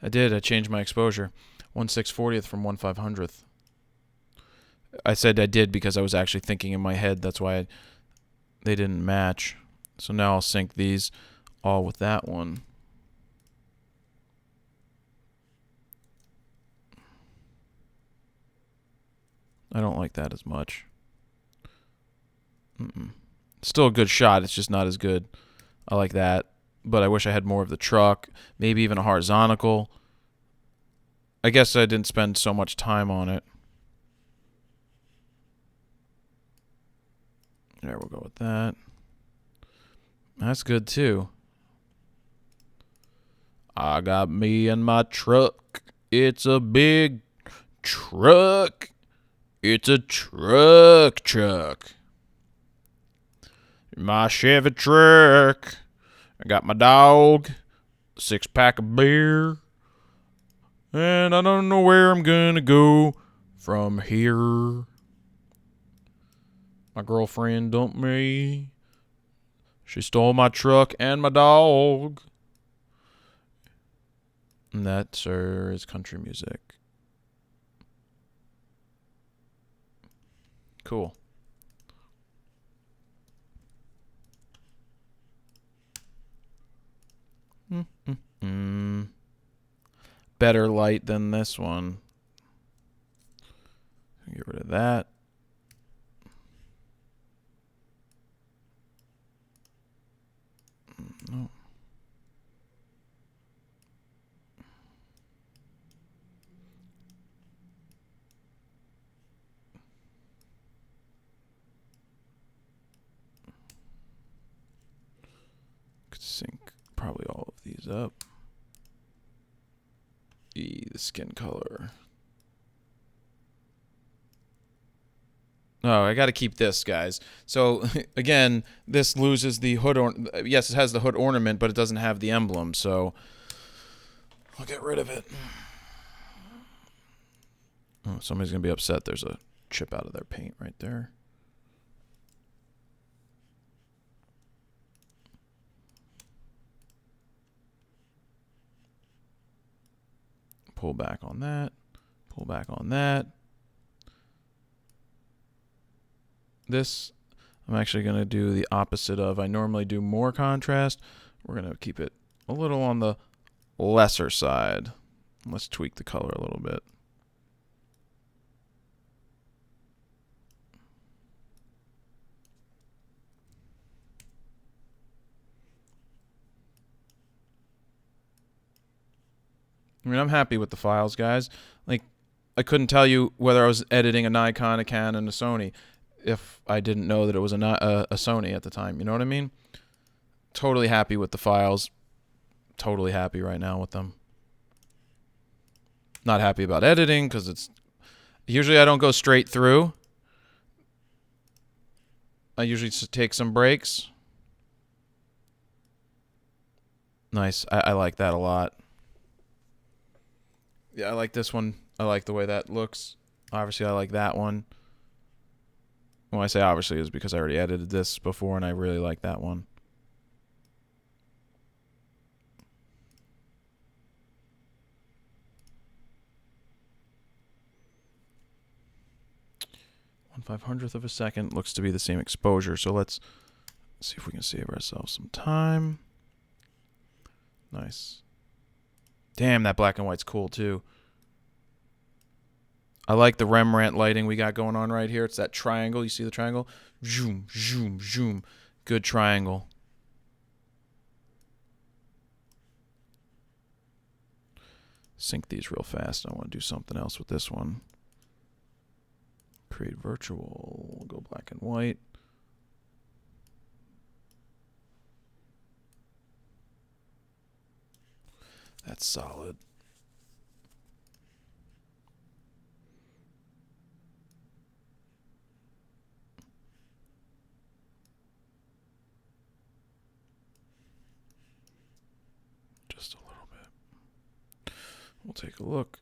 I did. I changed my exposure. 1/640th from 1/500th. I said I did because I was actually thinking in my head. That's why they didn't match. So now I'll sync these all with that one. I don't like that as much. Still a good shot. It's just not as good. I like that. But I wish I had more of the truck. Maybe even a horizontal. I guess I didn't spend so much time on it. There, we'll go with that. That's good too. I got me and my truck. It's a big truck. It's a truck. My Chevy truck. I got my dog. 6-pack of beer. And I don't know where I'm gonna go from here. My girlfriend dumped me. She stole my truck and my dog. And that, sir, is country music. Cool. Better light than this one. Get rid of that. No. it up. The skin color. Oh, I got to keep this, guys. So, again, this loses the hood. Yes, it has the hood ornament, but it doesn't have the emblem, so I'll get rid of it. Oh, somebody's going to be upset. There's a chip out of their paint right there. Pull back on that. Pull back on that. This, I'm actually going to do the opposite of. I normally do more contrast. We're going to keep it a little on the lesser side. Let's tweak the color a little bit. I mean, I'm happy with the files, guys. Like, I couldn't tell you whether I was editing a Nikon, a Canon, a Sony if I didn't know that it was a Sony at the time. You know what I mean? Totally happy with the files. Totally happy right now with them. Not happy about editing because it's... Usually I don't go straight through. I usually just take some breaks. Nice. I like that a lot. Yeah, I like this one. I like the way that looks. Obviously, I like that one. When I say obviously is because I already edited this before and I really like that one. One 500th of a second looks to be the same exposure. So let's see if we can save ourselves some time. Nice. Damn, that black and white's cool too. I like the Rembrandt lighting we got going on right here. It's that triangle. You see the triangle? Zoom, zoom, zoom. Good triangle. Sync these real fast. I want to do something else with this one. Create virtual. Go black and white. That's solid. Just a little bit. We'll take a look.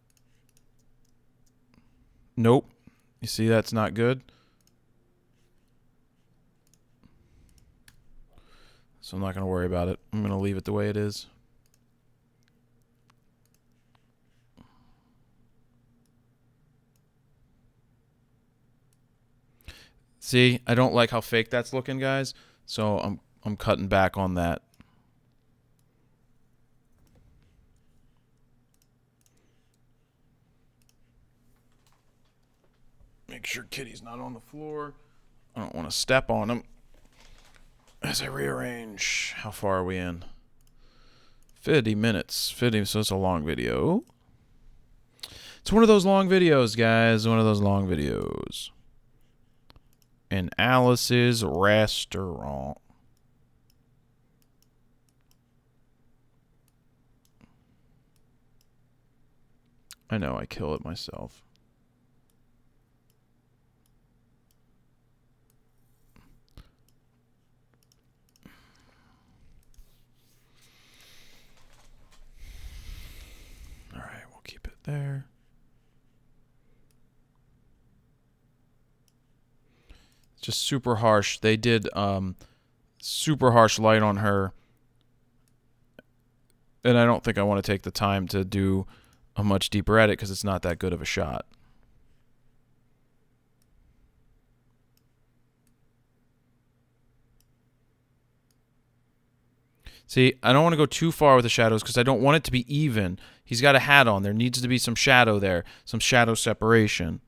Nope. You see that's not good? So I'm not going to worry about it. I'm going to leave it the way it is. See, I don't like how fake that's looking, guys. So I'm cutting back on that. Make sure Kitty's not on the floor. I don't want to step on him. As I rearrange, how far are we in? 50 minutes. 50, so it's a long video. It's one of those long videos, guys. One of those long videos. In Alice's restaurant. I know, I kill it myself. All right, we'll keep it there. Just super harsh. They did super harsh light on her. And I don't think I want to take the time to do a much deeper edit because it's not that good of a shot. See, I don't want to go too far with the shadows because I don't want it to be even. He's got a hat on. There needs to be some shadow there, some shadow separation.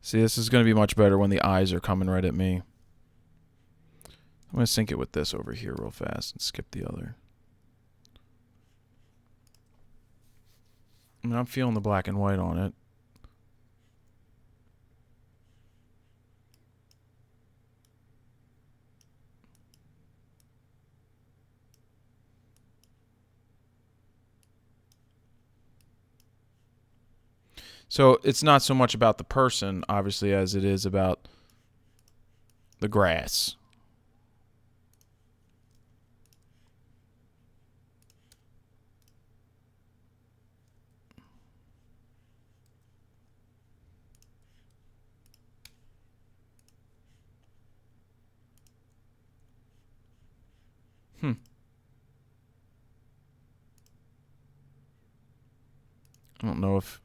See, this is going to be much better when the eyes are coming right at me. I'm going to sync it with this over here real fast and skip the other. I mean, I'm feeling the black and white on it. So it's not so much about the person, obviously, as it is about the grass. I don't know if...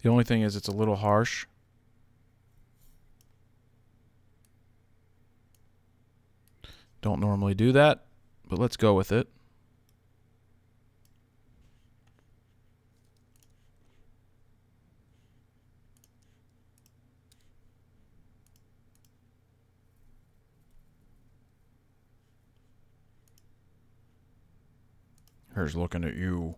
The only thing is it's a little harsh. Don't normally do that, but let's go with it. Here's looking at you.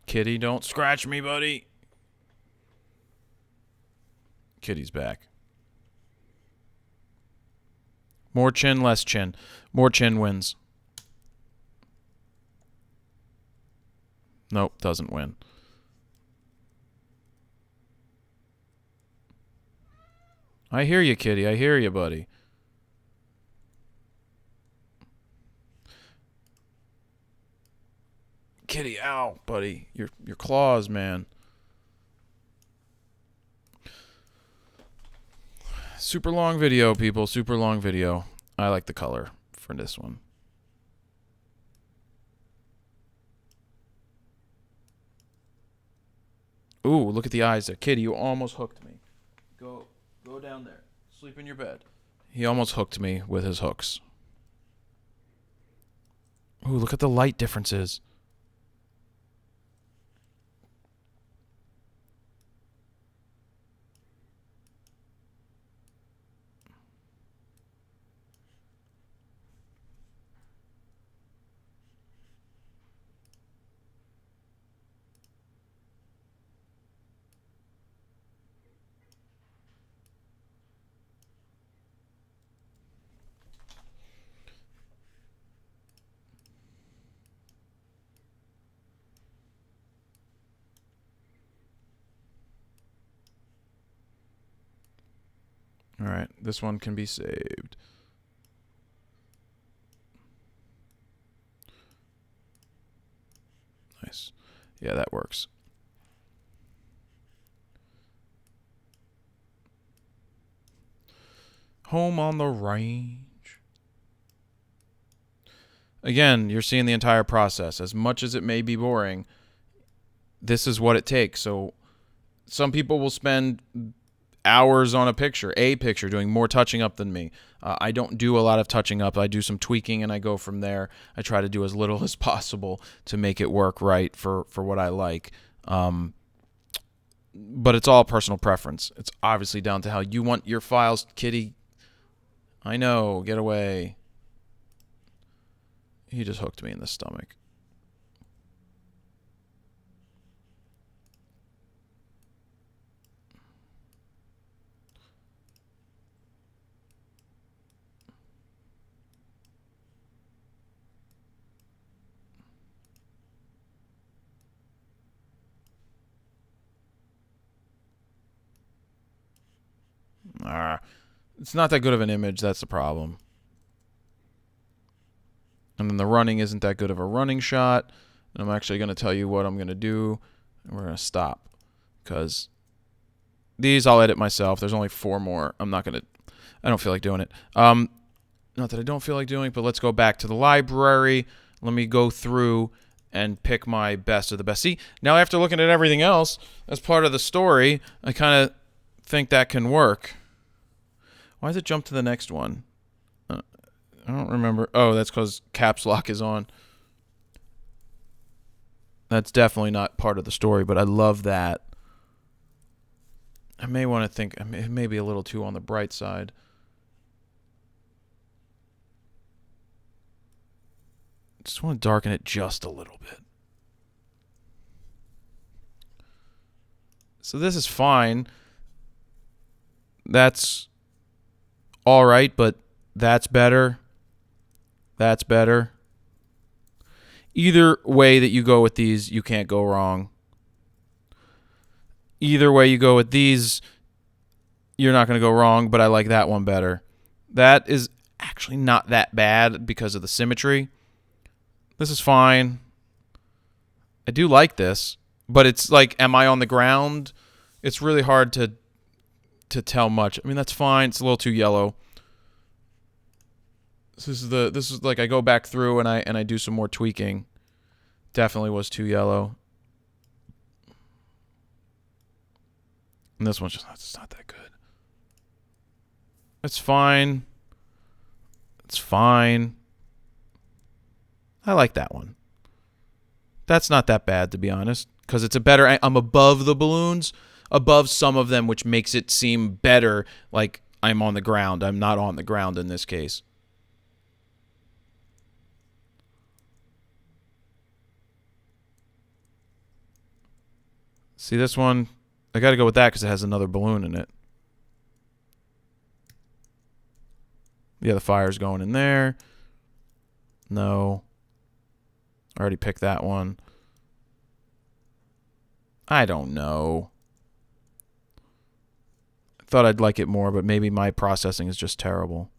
Kitty, don't scratch me, buddy. Kitty's back. More chin, less chin. More chin wins. Nope, doesn't win. I hear you, Kitty. I hear you, buddy. Kitty, ow, buddy. Your claws, man. Super long video, people. Super long video. I like the color for this one. Ooh, look at the eyes there. Kitty, you almost hooked me. Go down there. Sleep in your bed. He almost hooked me with his hooks. Ooh, look at the light differences. All right, this one can be saved. Nice. Yeah, that works. Home on the range. Again, you're seeing the entire process. As much as it may be boring, this is what it takes. So some people will spend hours on a picture, doing more touching up than me. I don't do a lot of touching up. I do some tweaking and I go from there. I try to do as little as possible to make it work right for what I like. But it's all personal preference. It's obviously down to how you want your files. Kitty, I know, get away. He just hooked me in the stomach. It's not that good of an image. That's the problem. And then the running isn't that good of a running shot. And I'm actually going to tell you what I'm going to do. And we're going to stop. Because these I'll edit myself. There's only 4 more. I don't feel like doing it. Not that I don't feel like doing it, but let's go back to the library. Let me go through and pick my best of the best. See, now after looking at everything else as part of the story, I kind of think that can work. Why does it jump to the next one? I don't remember. Oh, that's because caps lock is on. That's definitely not part of the story, but I love that. I may want to think it may be a little too on the bright side. Just want to darken it just a little bit. So this is fine. That's all right, but that's better. That's better. Either way that you go with these, you can't go wrong. Either way you go with these, you're not going to go wrong, but I like that one better. That is actually not that bad because of the symmetry. This is fine. I do like this, but it's like, am I on the ground? It's really hard to tell much. I mean, that's fine. It's a little too yellow. This is like I go back through and I do some more tweaking. Definitely was too yellow. And this one's just it's not that good. It's fine. It's fine. I like that one. That's not that bad, to be honest, because it's a better. I'm above the balloons, above some of them, which makes it seem better. Like I'm on the ground. I'm not on the ground in this case. See this one? I got to go with that because it has another balloon in it. Yeah, the fire's going in there. No. I already picked that one. I don't know. I thought I'd like it more, but maybe my processing is just terrible.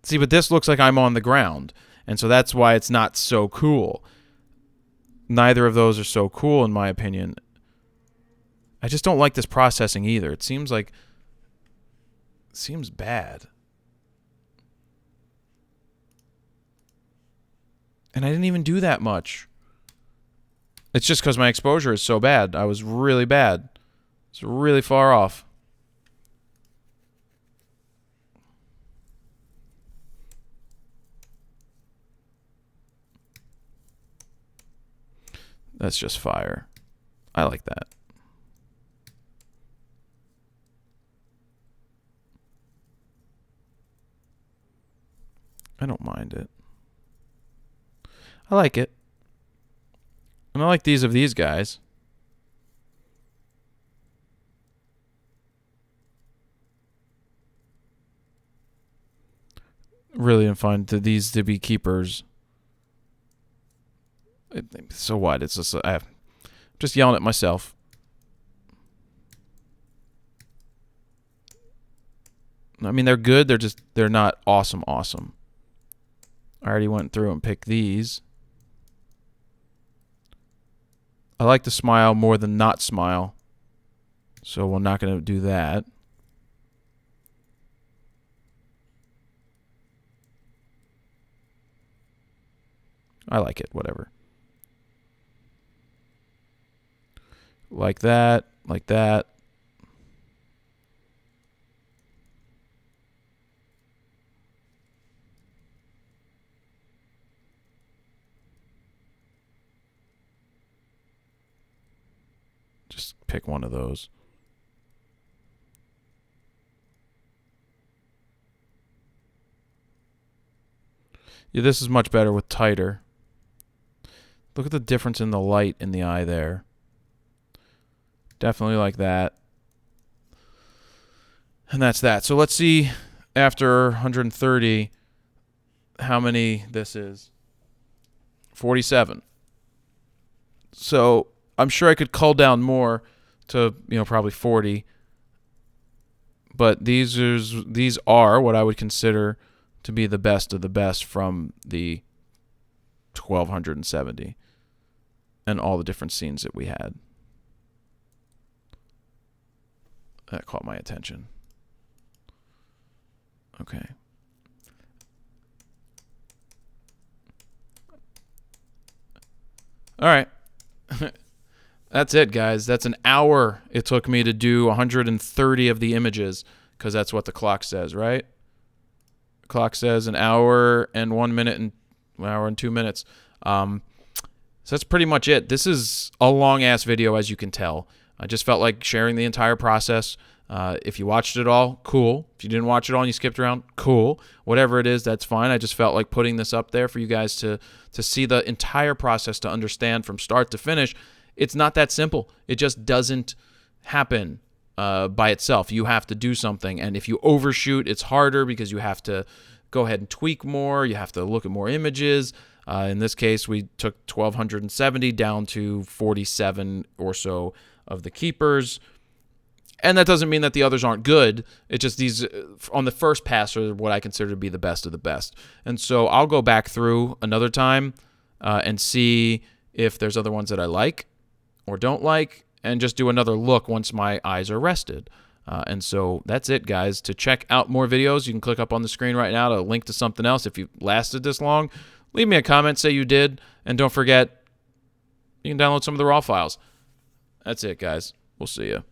See, but this looks like I'm on the ground, and so that's why it's not so cool. Neither of those are so cool, in my opinion. I just don't like this processing either. It seems bad. And I didn't even do that much. It's just because my exposure is so bad. I was really bad. It's really far off. That's just fire. I like that. I don't mind it. I like it. And I like these of these guys. Really am fine to these to be keepers. So what? It's just I'm just yelling at myself. I mean, they're good. They're not awesome. I already went through and picked these. I like to smile more than not smile. So we're not going to do that. I like it, whatever. Like that, like that. Just pick one of those. Yeah, this is much better with tighter. Look at the difference in the light in the eye there. Definitely like that. And that's that. So let's see after 130 how many this is. 47. So I'm sure I could cull down more to, probably 40. But these are what I would consider to be the best of the best from the 1270 and all the different scenes that we had. That caught my attention. Okay. All right. That's it, guys. That's an hour it took me to do 130 of the images. because that's what the clock says, right? The clock says an hour and 1 minute and an hour and 2 minutes. So that's pretty much it. This is a long-ass video, as you can tell. I just felt like sharing the entire process. If you watched it all, cool. If you didn't watch it all and you skipped around, cool. Whatever it is, that's fine. I just felt like putting this up there for you guys to see the entire process, to understand from start to finish. It's not that simple. It just doesn't happen by itself. You have to do something. And if you overshoot, it's harder because you have to go ahead and tweak more. You have to look at more images. In this case, we took 1,270 down to 47 or so of the keepers. And that doesn't mean that the others aren't good. It's just these, on the first pass, are what I consider to be the best of the best. And so I'll go back through another time and see if there's other ones that I like or don't like, and just do another look once my eyes are rested. And so that's it, guys. To check out more videos, you can click up on the screen right now to link to something else. If you lasted this long, leave me a comment, say you did, and don't forget, you can download some of the raw files. That's it, guys. We'll see you.